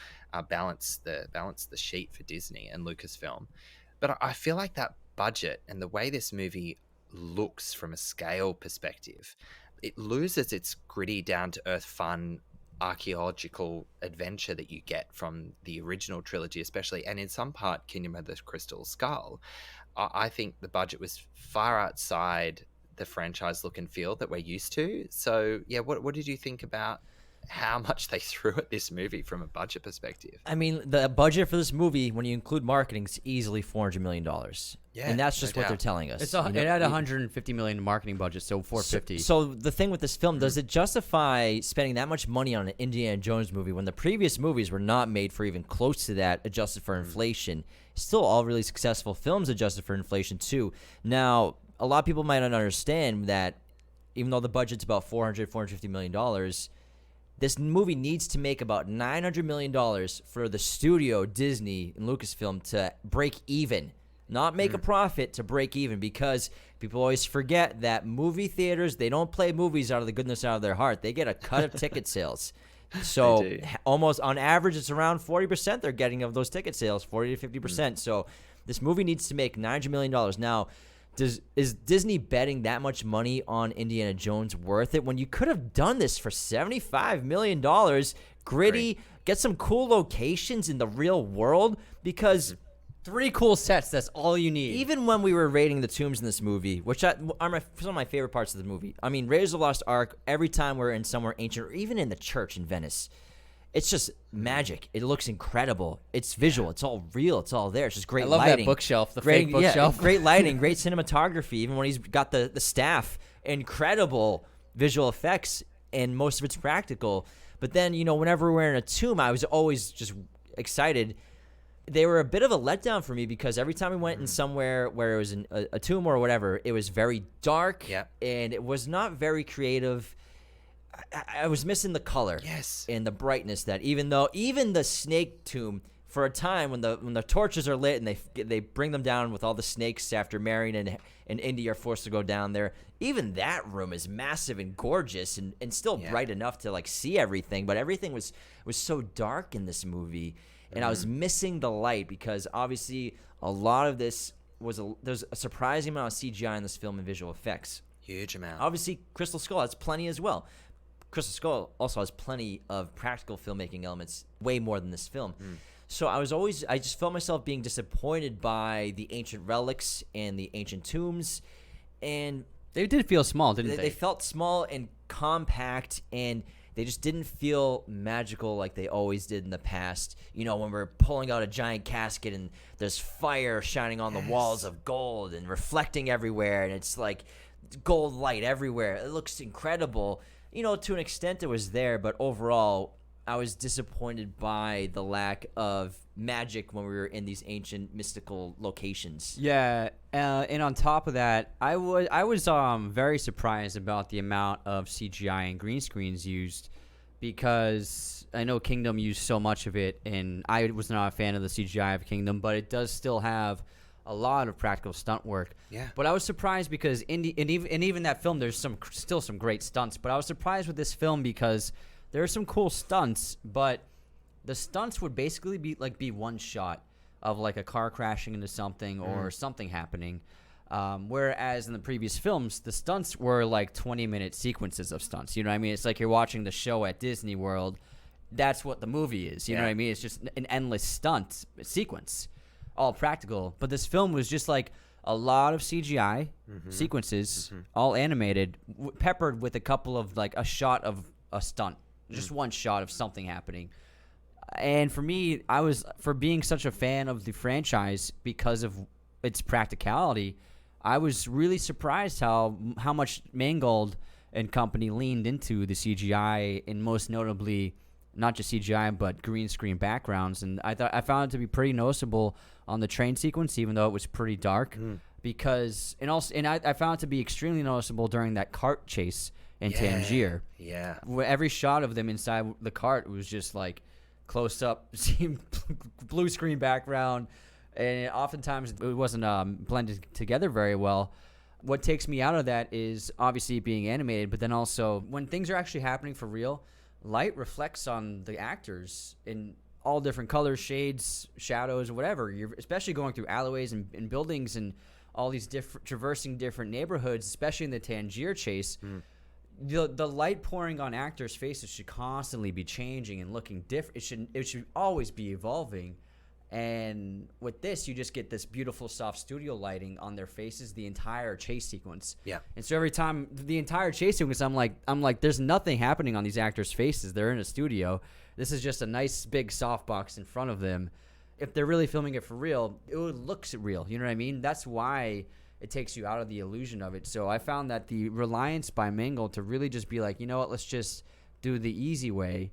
balance the sheet for Disney and Lucasfilm. But I feel like that budget and the way this movie looks from a scale perspective, it loses its gritty, down-to-earth, fun, archaeological adventure that you get from the original trilogy, especially, and in some part, Kingdom of the Crystal Skull. I think the budget was far outside the franchise look and feel that we're used to. So, yeah, what did you think about how much they threw at this movie from a budget perspective? I mean, the budget for this movie, when you include marketing, is easily $400 million. Yeah, and that's just no what doubt. they're telling us. It had $150 million marketing budget, so $450. So the thing with this film, does it justify spending that much money on an Indiana Jones movie when the previous movies were not made for even close to that, adjusted for inflation? Still all really successful films adjusted for inflation too. Now, a lot of people might not understand that even though the budget's about $450 million, this movie needs to make about $900 million for the studio, Disney, and Lucasfilm to break even. Not make a profit, to break even, because people always forget that movie theaters, they don't play movies out of the goodness out of their heart. They get a cut of ticket sales. So almost on average, it's around 40% they're getting of those ticket sales, 40 to 50%. So this movie needs to make $900 million. Now, is Disney betting that much money on Indiana Jones worth it when you could have done this for $75 million? Gritty, get some cool locations in the real world, because 3 cool sets, that's all you need. even when we were raiding the tombs in this movie, which are some of my favorite parts of the movie. I mean, Raiders of the Lost Ark, every time we're in somewhere ancient, or even in the church in Venice, it's just magic. It looks incredible. It's visual. It's all real. It's all there. It's just great I love lighting. that bookshelf, the Great, fake bookshelf. Yeah, great lighting, great cinematography. Even when he's got the staff, incredible visual effects, and most of it's practical. But then, whenever we're in a tomb, I was always just excited. They were a bit of a letdown for me, because every time we went in somewhere where it was a tomb or whatever, it was very dark, and it was not very creative. I was missing the color, and the brightness. That even the snake tomb, for a time when the torches are lit and they bring them down with all the snakes after Marion and Indy are forced to go down there, even that room is massive and gorgeous and still bright enough to see everything. But everything was so dark in this movie. And I was missing the light, because obviously a lot of this there's a surprising amount of CGI in this film and visual effects. Huge amount. Obviously, Crystal Skull has plenty as well. Crystal Skull also has plenty of practical filmmaking elements, way more than this film. So I just felt myself being disappointed by the ancient relics and the ancient tombs. And They did feel small, didn't they? They felt small and compact, and they just didn't feel magical like they always did in the past. When we're pulling out a giant casket and there's fire shining on the walls of gold and reflecting everywhere, and it's like gold light everywhere. It looks incredible. To an extent it was there, but overall I was disappointed by the lack of magic when we were in these ancient mystical locations. Yeah, and on top of that, I was very surprised about the amount of CGI and green screens used, because I know Kingdom used so much of it, and I was not a fan of the CGI of Kingdom, but it does still have a lot of practical stunt work. Yeah. But I was surprised because even that film, there's still some great stunts. But I was surprised with this film because there are some cool stunts, but the stunts would basically be one shot of like a car crashing into something or something happening. Whereas in the previous films, the stunts were like 20-minute sequences of stunts. You know what I mean? It's like you're watching the show at Disney World. That's what the movie is. You know what I mean? It's just an endless stunt sequence, all practical. But this film was just like a lot of CGI sequences, all animated, peppered with a couple of like a shot of a stunt. Just one shot of something happening. And for me, for being such a fan of the franchise because of its practicality, I was really surprised how much Mangold and company leaned into the CGI, and most notably, not just CGI, but green screen backgrounds. And I found it to be pretty noticeable on the train sequence, even though it was pretty dark. Because I found it to be extremely noticeable during that cart chase in Tangier. Yeah. Where every shot of them inside the cart was just like close up, blue screen background, and oftentimes it wasn't blended together very well. What takes me out of that is obviously being animated, but then also when things are actually happening for real, light reflects on the actors in all different colors, shades, shadows, whatever. You're especially going through alleyways and buildings and all these traversing different neighborhoods, especially in the Tangier chase. The light pouring on actors' faces should constantly be changing and looking different. It should always be evolving. And with this, you just get this beautiful soft studio lighting on their faces the entire chase sequence. Yeah. And so every time the entire chase sequence, I'm like, there's nothing happening on these actors' faces. They're in a studio. This is just a nice big softbox in front of them. If they're really filming it for real, it looks real. You know what I mean? That's why it takes you out of the illusion of it. So I found that the reliance by Mangold to really just be like, you know what, let's just do the easy way.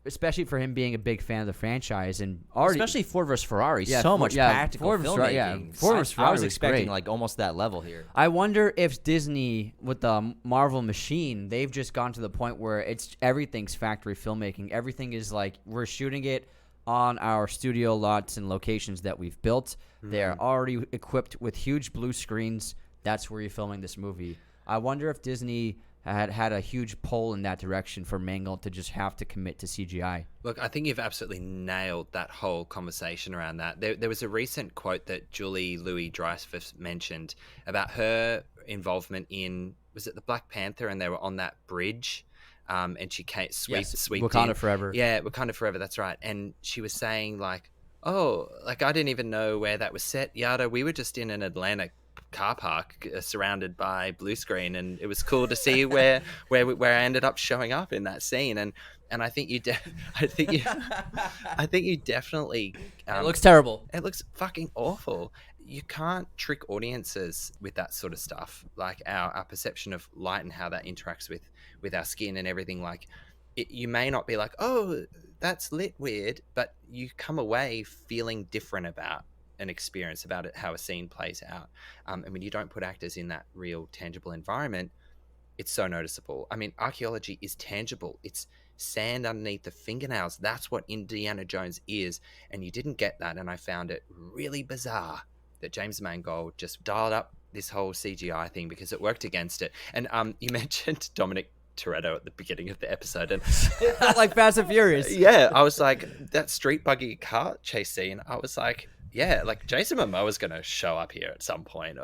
Especially for him being a big fan of the franchise, and already, especially Ford vs Ferrari, so much practical filmmaking. Ford vs Ferrari I was expecting great. like almost that level here. I wonder if Disney with the Marvel machine, they've just gone to the point where everything's factory filmmaking. Everything is like we're shooting it on our studio lots and locations that we've built. They're already equipped with huge blue screens. That's where you're filming this movie. I wonder if Disney had a huge pull in that direction for Mangold to just have to commit to CGI. Look, I think you've absolutely nailed that whole conversation around that. There was a recent quote that Julie Louis-Dreyfus mentioned about her involvement in, was it the Black Panther, and they were on that bridge, and she sweeped Wakanda in. Forever. Yeah, Wakanda Forever, that's right. And she was saying like, oh, like I didn't even know where that was set, yada. We were just in an Atlanta car park surrounded by blue screen, and it was cool to see where I ended up showing up in that scene, and I think you definitely it looks terrible. It looks fucking awful. You can't trick audiences with that sort of stuff, like our perception of light and how that interacts with our skin and everything. Like you may not be like, oh, that's lit weird, but you come away feeling different about an experience, about it, how a scene plays out. And when you don't put actors in that real tangible environment, it's so noticeable. I mean, archaeology is tangible. It's sand underneath the fingernails. That's what Indiana Jones is. And you didn't get that. And I found it really bizarre that James Mangold just dialed up this whole CGI thing because it worked against it. And you mentioned Dominic Toretto at the beginning of the episode, and it felt like Fast and Furious. Yeah, I was like, that street buggy car chase scene, I was like, yeah, like Jason Momoa's going to show up here at some point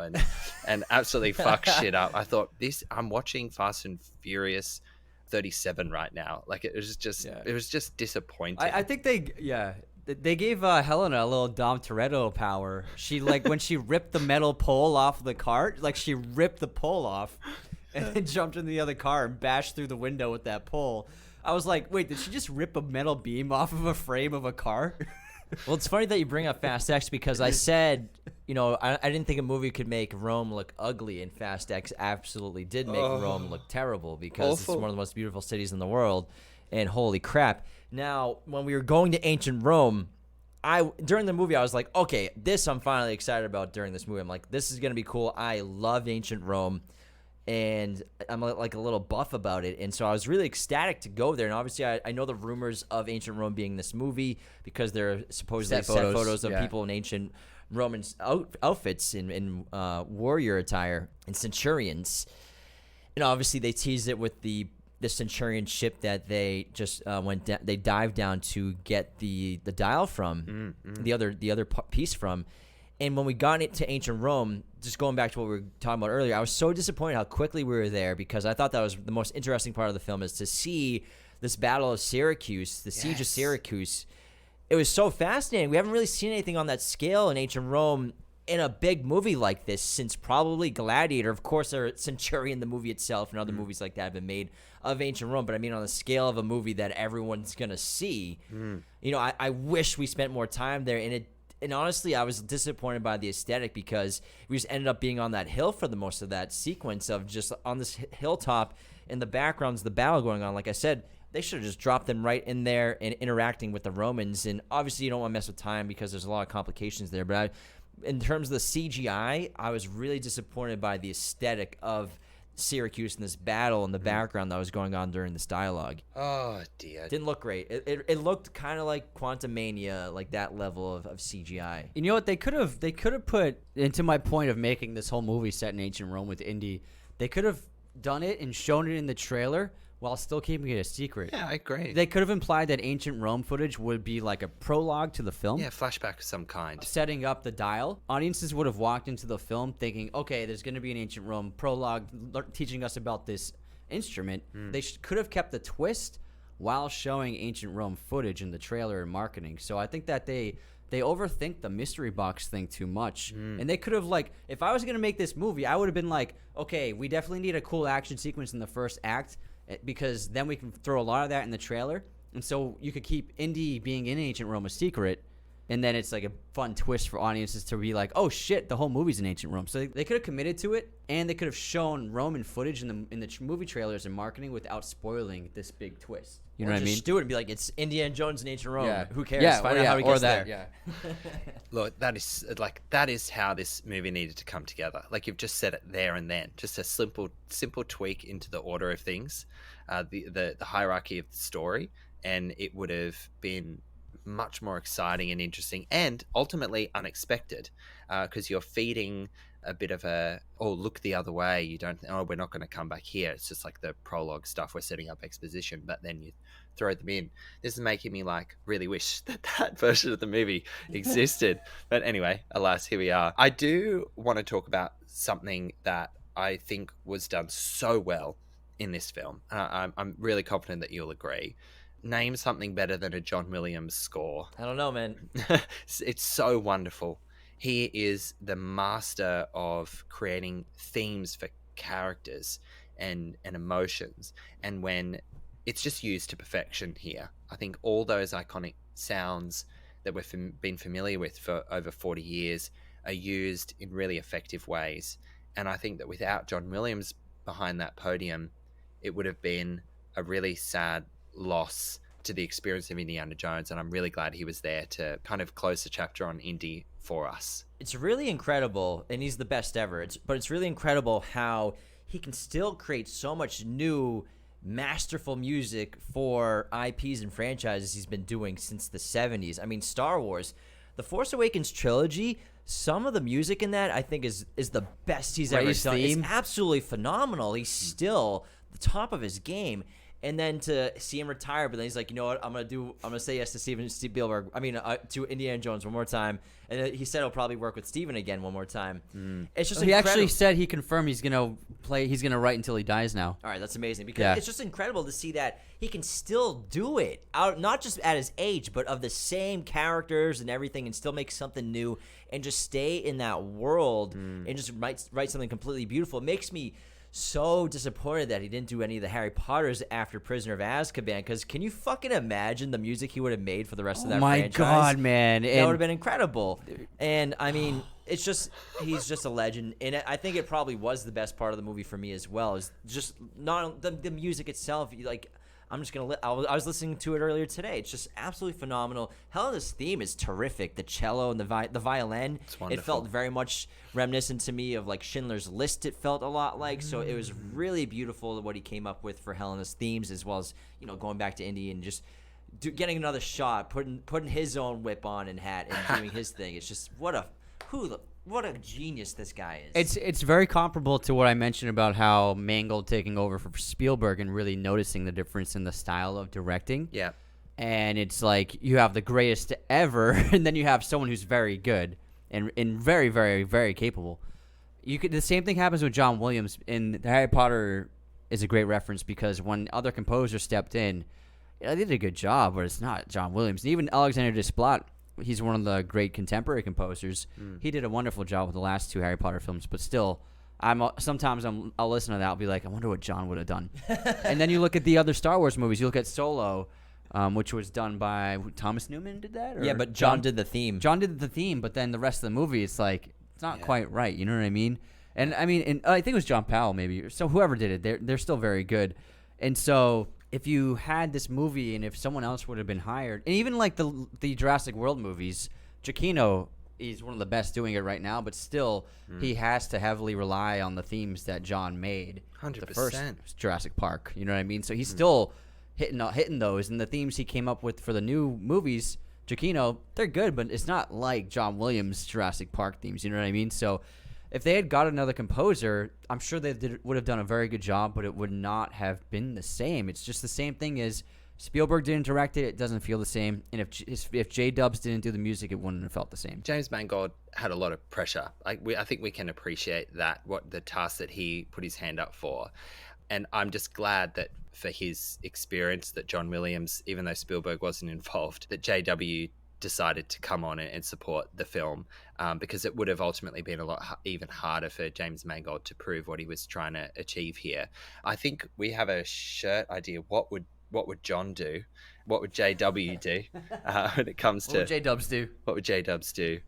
and absolutely fuck shit up. I thought I'm watching Fast and Furious 37 right now. Like it was just disappointing. I think they gave Helena a little Dom Toretto power. She like when she ripped the metal pole off the cart, like she ripped the pole off and then jumped in the other car and bashed through the window with that pole. I was like, wait, did she just rip a metal beam off of a frame of a car? Well, it's funny that you bring up Fast X because I said, I didn't think a movie could make Rome look ugly, and Fast X absolutely did make Rome look terrible because it's one of the most beautiful cities in the world, and holy crap. Now, when we were going to ancient Rome, during the movie, I was like, okay, this I'm finally excited about during this movie. I'm like, this is going to be cool. I love ancient Rome, and I'm like a little buff about it. And so I was really ecstatic to go there. And obviously, I know the rumors of ancient Rome being this movie because there are supposedly set photos of people in ancient Roman outfits in warrior attire and centurions. And obviously, they teased it with the centurion ship that they just they dived down to get the dial from, the other piece from. And when we got into ancient Rome, just going back to what we were talking about earlier, I was so disappointed how quickly we were there because I thought that was the most interesting part of the film is to see this battle of Syracuse, the siege of Syracuse. It was so fascinating. We haven't really seen anything on that scale in ancient Rome in a big movie like this since probably Gladiator. Of course, there Centurion, the movie itself, and other movies like that have been made of ancient Rome. But I mean, on the scale of a movie that everyone's going to see, I wish we spent more time there. And honestly, I was disappointed by the aesthetic because we just ended up being on that hill for the most of that sequence of just on this hilltop. In the background's the battle going on. Like I said, they should have just dropped them right in there and interacting with the Romans. And obviously, you don't want to mess with time because there's a lot of complications there. But in terms of the CGI, I was really disappointed by the aesthetic of Syracuse and this battle in the background that was going on during this dialogue. Oh dear, didn't look great. It looked kind of like Quantumania, like that level of CGI. You know what they could have put into my point of making this whole movie set in ancient Rome with Indy. They could have done it and shown it in the trailer while still keeping it a secret. Yeah, I agree. They could have implied that ancient Rome footage would be like a prologue to the film. Yeah, flashback of some kind. Setting up the dial. Audiences would have walked into the film thinking, okay, there's going to be an ancient Rome prologue teaching us about this instrument. They could have kept the twist while showing ancient Rome footage in the trailer and marketing. So I think that they overthink the mystery box thing too much. And they could have, like, if I was going to make this movie, I would have been like, okay, we definitely need a cool action sequence in the first act, because then we can throw a lot of that in the trailer. And so you could keep Indy being in ancient Rome a secret, and then it's like a fun twist for audiences to be like, oh shit, the whole movie's in ancient Rome. So they could have committed to it, and they could have shown Roman footage in the movie trailers and marketing without spoiling this big twist. You know what I mean? Just do it and be like, it's Indiana Jones in ancient Rome. Yeah. Who cares? Yeah, Find out how he gets there. Yeah. Look, that is how this movie needed to come together. Like you've just said it there and then. Just a simple tweak into the order of things, the hierarchy of the story, and it would have been much more exciting and interesting, and ultimately unexpected, because you're feeding a bit of look the other way. You don't, we're not going to come back here. It's just like the prologue stuff. We're setting up exposition, but then you throw them in. This is making me really wish that version of the movie existed. But anyway, alas, here we are. I do want to talk about something that I think was done so well in this film. I'm really confident that you'll agree. Name something better than a John Williams score. I don't know, man. It's so wonderful. He is the master of creating themes for characters and emotions. And when it's just used to perfection here, I think all those iconic sounds that we've been familiar with for over 40 years are used in really effective ways. And I think that without John Williams behind that podium, it would have been a really sad loss to the experience of Indiana Jones, and I'm really glad he was there to kind of close the chapter on Indy for us. It's really incredible, and he's the best ever. But it's really incredible how he can still create so much new, masterful music for IPs and franchises he's been doing since the 70s. I mean, Star Wars, the Force Awakens trilogy, some of the music in that I think is the best he's ever done. It's absolutely phenomenal. He's still the top of his game. And then to see him retire, but then he's like, you know what? I'm gonna say yes to Steven Spielberg. I mean, to Indiana Jones one more time. And he said he'll probably work with Steven again one more time. It's just he actually said he confirmed he's gonna write until he dies now. All right, that's amazing because it's just incredible to see that he can still do it out, not just at his age, but of the same characters and everything, and still make something new and just stay in that world and just write something completely beautiful. It makes me so disappointed that he didn't do any of the Harry Potters after Prisoner of Azkaban, because can you fucking imagine the music he would have made for the rest of that franchise? Oh my God, man. That would have been incredible. And I mean, it's just, he's just a legend. And I think it probably was the best part of the movie for me as well, is just not the music itself. Like, I'm just going to, I was listening to it earlier today. It's just absolutely phenomenal. Helena's theme is terrific. The cello and the violin, it felt very much reminiscent to me of like Schindler's List, it felt a lot like. So it was really beautiful what he came up with for Helena's themes, as well as, you know, going back to Indy and just getting another shot, putting his own whip on and hat and doing his thing. It's just, what a genius this guy is. It's very comparable to what I mentioned about how Mangold taking over for Spielberg and really noticing the difference in the style of directing. Yeah. And it's like you have the greatest ever, and then you have someone who's very good and very, very, very capable. The same thing happens with John Williams. In Harry Potter is a great reference because when other composers stepped in, they did a good job, but it's not John Williams. And even Alexander Desplat, he's one of the great contemporary composers. He did a wonderful job with the last 2 Harry Potter films, but still, sometimes I'll listen to that. I'll be like, I wonder what John would have done. And then you look at the other Star Wars movies. You look at Solo, which was done by Thomas Newman. Did that? Or yeah, but John did the theme. John did the theme, but then the rest of the movie, it's like it's not quite right. You know what I mean? And I mean, I think it was John Powell maybe. So whoever did it, they're still very good. And so if you had this movie and if someone else would have been hired, and even like the Jurassic World movies, Giacchino is one of the best doing it right now, but still he has to heavily rely on the themes that John made. 100%. The first Jurassic Park, you know what I mean? So he's still hitting those, and the themes he came up with for the new movies, Giacchino, they're good, but it's not like John Williams' Jurassic Park themes, you know what I mean? So if they had got another composer, I'm sure they would have done a very good job, but it would not have been the same. It's just the same thing as Spielberg didn't direct it. It doesn't feel the same. And if J-Dubs didn't do the music, it wouldn't have felt the same. James Mangold had a lot of pressure. I think we can appreciate that, what the task that he put his hand up for. And I'm just glad that for his experience that John Williams, even though Spielberg wasn't involved, that JW decided to come on and support the film, because it would have ultimately been a lot even harder for James Mangold to prove what he was trying to achieve here. I think we have a shirt idea. What would John do? What would JW do when it comes to... What would J-Dubs do? What would J-Dubs do?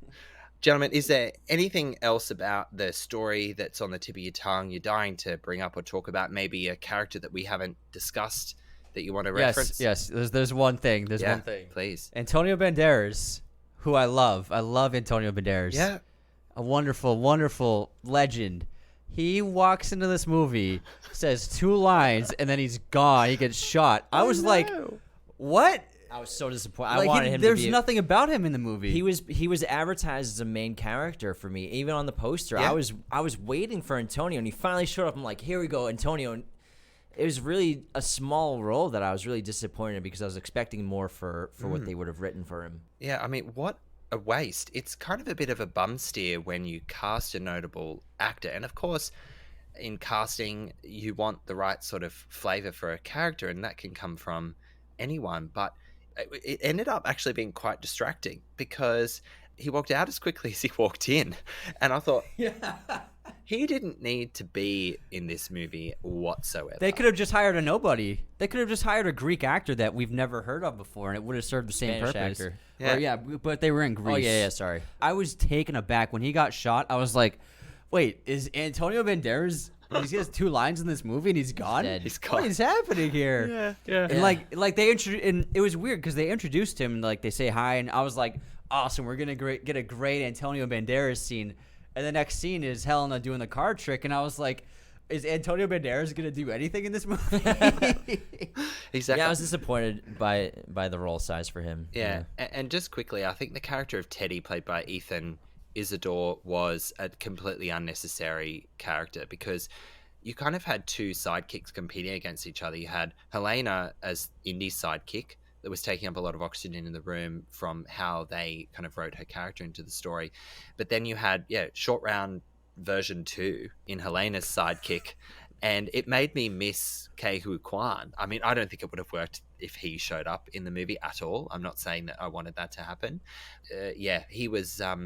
Gentlemen, is there anything else about the story that's on the tip of your tongue you're dying to bring up or talk about? Maybe a character that we haven't discussed that you want to reference? Yes. There's one thing. There's one thing. Please. Antonio Banderas, who I love. I love Antonio Banderas. Yeah. A wonderful, wonderful legend. He walks into this movie, says 2 lines, and then he's gone. He gets shot. I was like, what? I was so disappointed. Like I wanted him there's to be... nothing about him in the movie. He was advertised as a main character for me, even on the poster. Yeah. I was waiting for Antonio, and he finally showed up. I'm like, here we go, Antonio. And it was really a small role that I was really disappointed in because I was expecting more for what they would have written for him. Yeah, I mean, what a waste. It's kind of a bit of a bum steer when you cast a notable actor. And of course, in casting, you want the right sort of flavor for a character, and that can come from anyone. But it ended up actually being quite distracting because he walked out as quickly as he walked in. And I thought, he didn't need to be in this movie whatsoever. They could have just hired a nobody. They could have just hired a Greek actor that we've never heard of before, and it would have served the same Spanish purpose. actor. Yeah. But they were in Greece. Oh, yeah, sorry. I was taken aback. When he got shot, I was like, wait, is Antonio Banderas... He has 2 lines in this movie and he's gone. He's gone. What is happening here? Yeah. And like they and it was weird because they introduced him and like they say hi and I was like, awesome, we're gonna get a great Antonio Banderas scene. And the next scene is Helena doing the card trick and I was like, is Antonio Banderas gonna do anything in this movie? Exactly. Yeah, I was disappointed by the role size for him. Yeah. And just quickly, I think the character of Teddy, played by Ethan Isidore, was a completely unnecessary character because you kind of had 2 sidekicks competing against each other. You had Helena as Indy's sidekick that was taking up a lot of oxygen in the room from how they kind of wrote her character into the story. But then you had, Short Round version 2 in Helena's sidekick. And it made me miss Ke Huy Quan. I mean, I don't think it would have worked if he showed up in the movie at all. I'm not saying that I wanted that to happen. He was a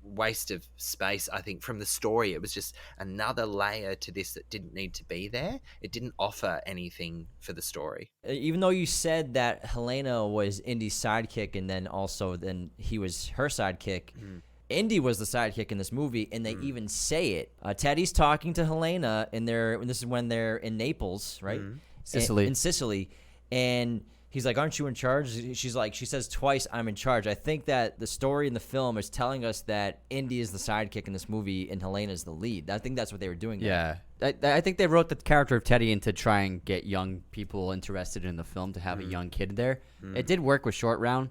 waste of space, I think, from the story. It was just another layer to this that didn't need to be there. It didn't offer anything for the story. Even though you said that Helena was Indy's sidekick and then he was her sidekick, Indy was the sidekick in this movie, and they even say it. Teddy's talking to Helena, and this is when they're in Naples, right? Sicily. In Sicily. And he's like, aren't you in charge? She says twice, I'm in charge. I think that the story in the film is telling us that Indy is the sidekick in this movie and Helena is the lead. I think that's what they were doing there. Yeah. I think they wrote the character of Teddy in to try and get young people interested in the film, to have a young kid there. It did work with Short Round,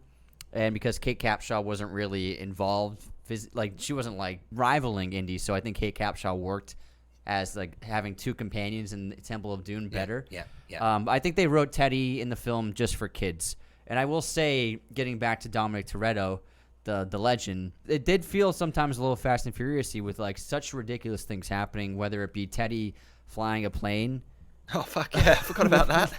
and because Kate Capshaw wasn't really involved, she wasn't like rivaling Indy, so I think Kate Capshaw worked as like having two companions in the Temple of Doom better. Yeah. I think they wrote Teddy in the film just for kids. And I will say, getting back to Dominic Toretto, the legend, it did feel sometimes a little Fast and Furious-y with like such ridiculous things happening, whether it be Teddy flying a plane. Oh, fuck yeah. I forgot about that.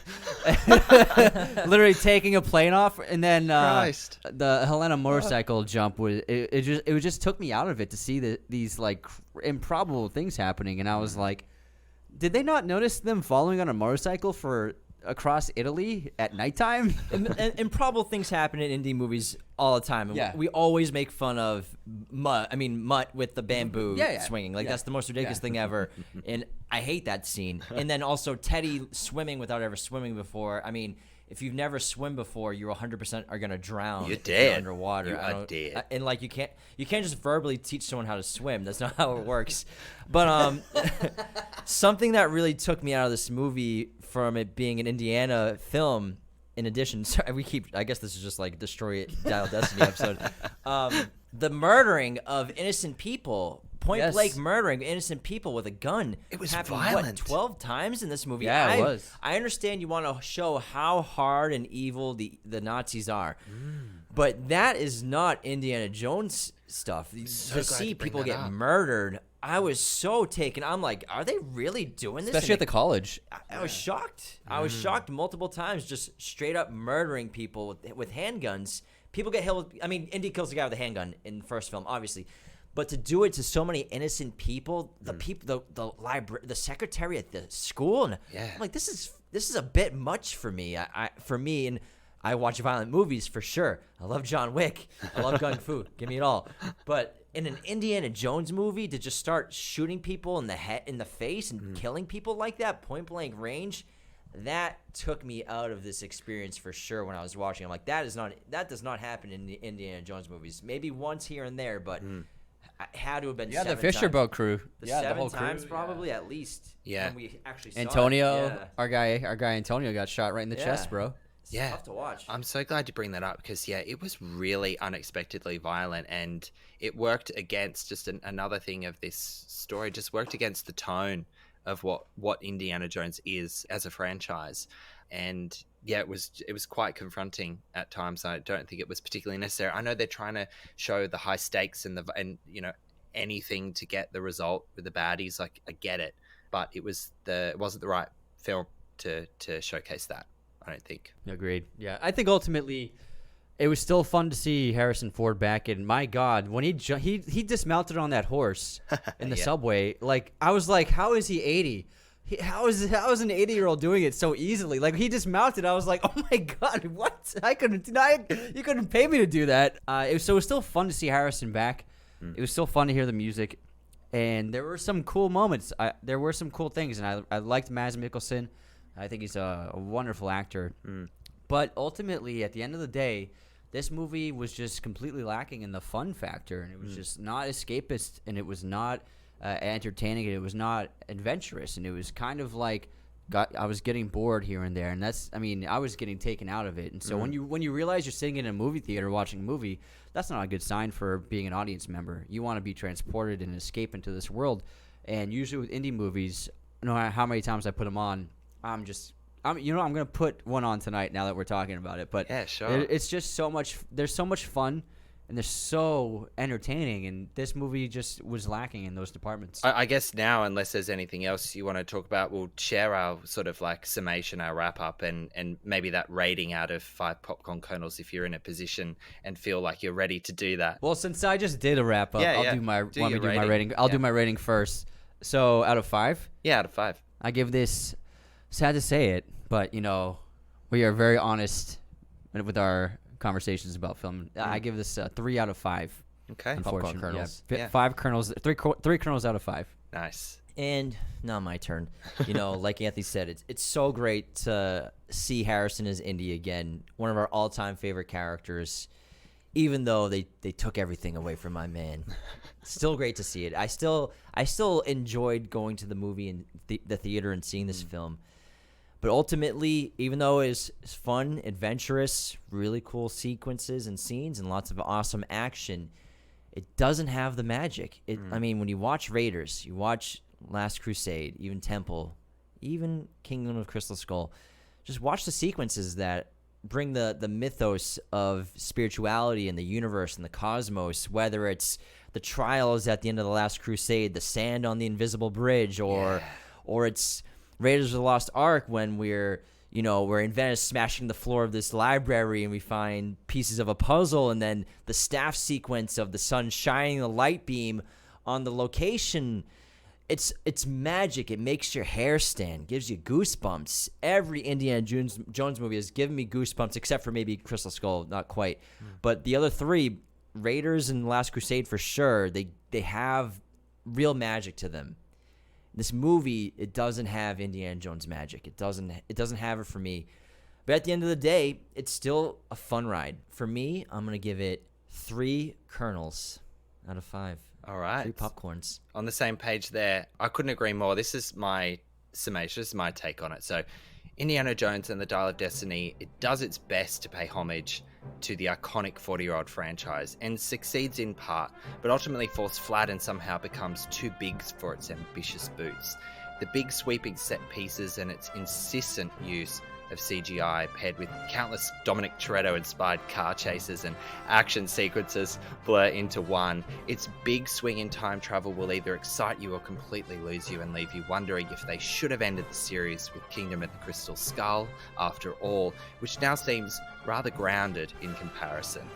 Literally taking a plane off, and then the Helena motorcycle jump it just took me out of it to see these like improbable things happening, and I was like, did they not notice them following on a motorcycle across Italy at nighttime? and improbable things happen in indie movies all the time. And we always make fun of Mutt with the bamboo swinging. That's the most ridiculous thing ever. And I hate that scene. And then also Teddy swimming without ever swimming before. I mean, if you've never swum before, you're 100% are gonna drown. You're dead. Underwater. You are dead. And like you can't just verbally teach someone how to swim. That's not how it works. But something that really took me out of this movie from it being an Indiana film, in addition, I guess this is just like Destroy It, Dial Destiny episode. The murdering of innocent people. Point blank murdering innocent people with a gun. It was happened, violent. 12 times in this movie? Yeah, it was. I understand you want to show how hard and evil the Nazis are. But that is not Indiana Jones stuff. To see people get murdered, I was so taken. I'm like, are they really doing this? Especially at the college. I was shocked. I was shocked multiple times, just straight up murdering people with handguns. People get hit. Indy kills the guy with a handgun in the first film, obviously. But to do it to so many innocent people, the library, the secretary at the school, and I'm like, this is a bit much for me. And I watch violent movies for sure. I love John Wick. I love Gung Fu. Give me it all. But in an Indiana Jones movie, to just start shooting people in the head, in the face, and killing people like that, point blank range, that took me out of this experience for sure. When I was watching, I'm like, that does not happen in the Indiana Jones movies. Maybe once here and there, but. Had to have been the Fisher Boat crew. The whole times crew. probably at least. Yeah. When we actually saw Antonio, it. our guy Antonio got shot right in the chest, bro. It's tough to watch. I'm so glad you bring that up because it was really unexpectedly violent, and it worked against just another thing of this story. Just worked against the tone of what Indiana Jones is as a franchise. And it was quite confronting at times. I don't think it was particularly necessary. I know they're trying to show the high stakes and anything to get the result with the baddies. Like, I get it, but it wasn't the right film to showcase that. I don't think. Agreed. Yeah, I think ultimately it was still fun to see Harrison Ford back. And my God, when he dismounted on that horse in the subway, like I was like, how is he 80? How is an 80-year-old doing it so easily? Like, he dismounted. I was like, oh my God, what? You couldn't pay me to do that. It was still fun to see Harrison back. It was still fun to hear the music, and there were some cool moments. There were some cool things, and I liked Mads Mikkelsen. I think he's a wonderful actor. But ultimately, at the end of the day, this movie was just completely lacking in the fun factor, and it was just not escapist, and it was not entertaining, and it was not adventurous, and it was kind of like I was getting bored here and there, and I was getting taken out of it. And so when you realize you're sitting in a movie theater watching a movie, that's not a good sign for being an audience member. You want to be transported and escape into this world. And usually with indie movies, no matter how many times I put them on, I'm going to put one on tonight now that we're talking about it. But yeah, sure. it's just so much. There's so much fun and they're so entertaining. And this movie just was lacking in those departments. I guess now, unless there's anything else you want to talk about, we'll share our sort of like summation, our wrap up, and maybe that rating out of 5 popcorn kernels if you're in a position and feel like you're ready to do that. Well, since I just did a wrap up, I'll do my rating. I'll do my rating first. So out of 5? Yeah, out of 5. I give this, sad to say it, but we are very honest with our conversations about film. I give this 3 out of 5. Okay. Popcorn kernels. Yeah. 5 kernels. 3 kernels out of 5. Nice. And now my turn. Like Anthony said, it's so great to see Harrison as Indy again, one of our all-time favorite characters. Even though they took everything away from my man, still great to see it. I still enjoyed going to the movie and the theater and seeing this film. But ultimately, even though it's fun, adventurous, really cool sequences and scenes and lots of awesome action, it doesn't have the magic. I mean, when you watch Raiders, you watch Last Crusade, even Temple, even Kingdom of Crystal Skull, just watch the sequences that bring the mythos of spirituality and the universe and the cosmos, whether it's the trials at the end of the Last Crusade, the sand on the invisible bridge, or it's Raiders of the Lost Ark when we're in Venice smashing the floor of this library and we find pieces of a puzzle, and then the staff sequence of the sun shining the light beam on the location. It's magic. It makes your hair stand, gives you goosebumps. Every Indiana Jones movie has given me goosebumps, except for maybe Crystal Skull, not quite. But the other 3, Raiders and Last Crusade for sure, they have real magic to them. This movie, it doesn't have Indiana Jones magic. It doesn't have it for me. But at the end of the day, it's still a fun ride. For me, I'm going to give it 3 kernels out of 5. All right. 3 popcorns. On the same page there. I couldn't agree more. This is my summation. This is my take on it. So Indiana Jones and the Dial of Destiny, it does its best to pay homage to the iconic 40-year-old franchise and succeeds in part, but ultimately falls flat and somehow becomes too big for its ambitious boots. The big sweeping set pieces and its insistent use of CGI paired with countless Dominic Toretto-inspired car chases and action sequences blur into one. Its big swing in time travel will either excite you or completely lose you and leave you wondering if they should have ended the series with Kingdom of the Crystal Skull after all, which now seems rather grounded in comparison.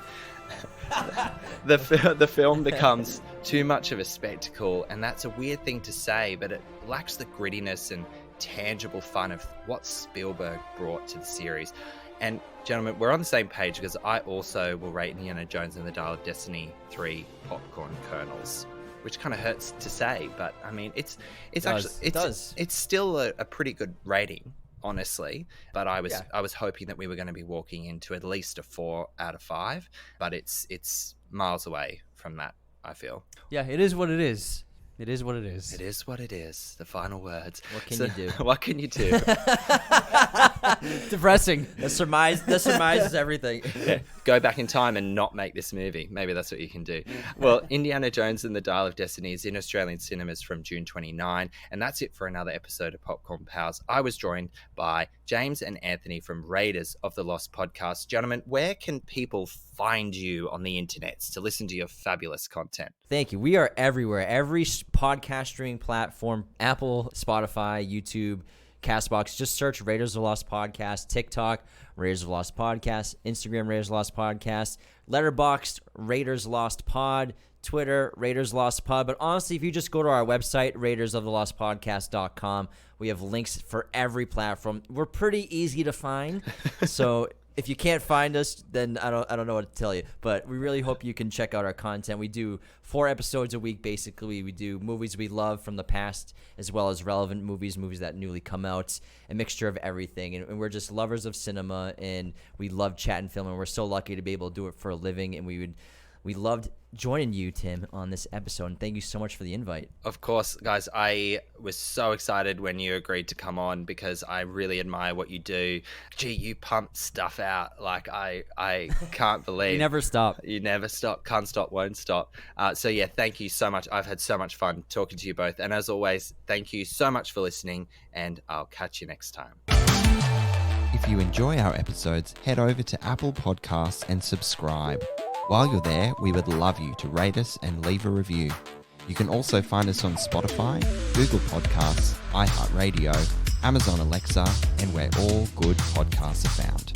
The film becomes too much of a spectacle, and that's a weird thing to say, but it lacks the grittiness and tangible fun of what Spielberg brought to the series. And gentlemen, we're on the same page because I also will rate Indiana Jones and the Dial of Destiny 3 popcorn kernels, which kind of hurts to say, but I mean it's still a pretty good rating, honestly. But I was hoping that we were going to be walking into at least a 4 out of 5, but it's miles away from that, I feel. Yeah, it is what it is. It is what it is. It is what it is. The final words. What can you do? What can you do? Depressing. The surmise is everything. Go back in time and not make this movie. Maybe that's what you can do. Well, Indiana Jones and the Dial of Destiny is in Australian cinemas from June 29. And that's it for another episode of Popcorn Pals. I was joined by James and Anthony from Raiders of the Lost podcast. Gentlemen, where can people find you on the internet to listen to your fabulous content? Thank you. We are everywhere. Every podcast streaming platform, Apple, Spotify, YouTube, Castbox. Just search Raiders of the Lost Podcast. TikTok, Raiders of the Lost Podcast. Instagram, Raiders of the Lost Podcast. Letterboxd, Raiders Lost Pod. Twitter, Raiders Lost Pod. But honestly, if you just go to our website, raidersofTheLostPodcast.com, we have links for every platform. We're pretty easy to find. So if you can't find us, then I don't know what to tell you. But we really hope you can check out our content. We do 4 episodes a week, basically. We do movies we love from the past, as well as relevant movies that newly come out, a mixture of everything. And we're just lovers of cinema, and we love chatting film, and we're so lucky to be able to do it for a living. And we loved joining you, Tim, on this episode, and thank you so much for the invite. Of course, guys. I was so excited when you agreed to come on because I really admire what you do. Gee, you pump stuff out like I can't believe. You never stop. You never stop. Can't stop, won't stop. So yeah, thank you so much. I've had so much fun talking to you both. And as always, thank you so much for listening, and I'll catch you next time. If you enjoy our episodes, head over to Apple Podcasts and subscribe. While you're there, we would love you to rate us and leave a review. You can also find us on Spotify, Google Podcasts, iHeartRadio, Amazon Alexa, and where all good podcasts are found.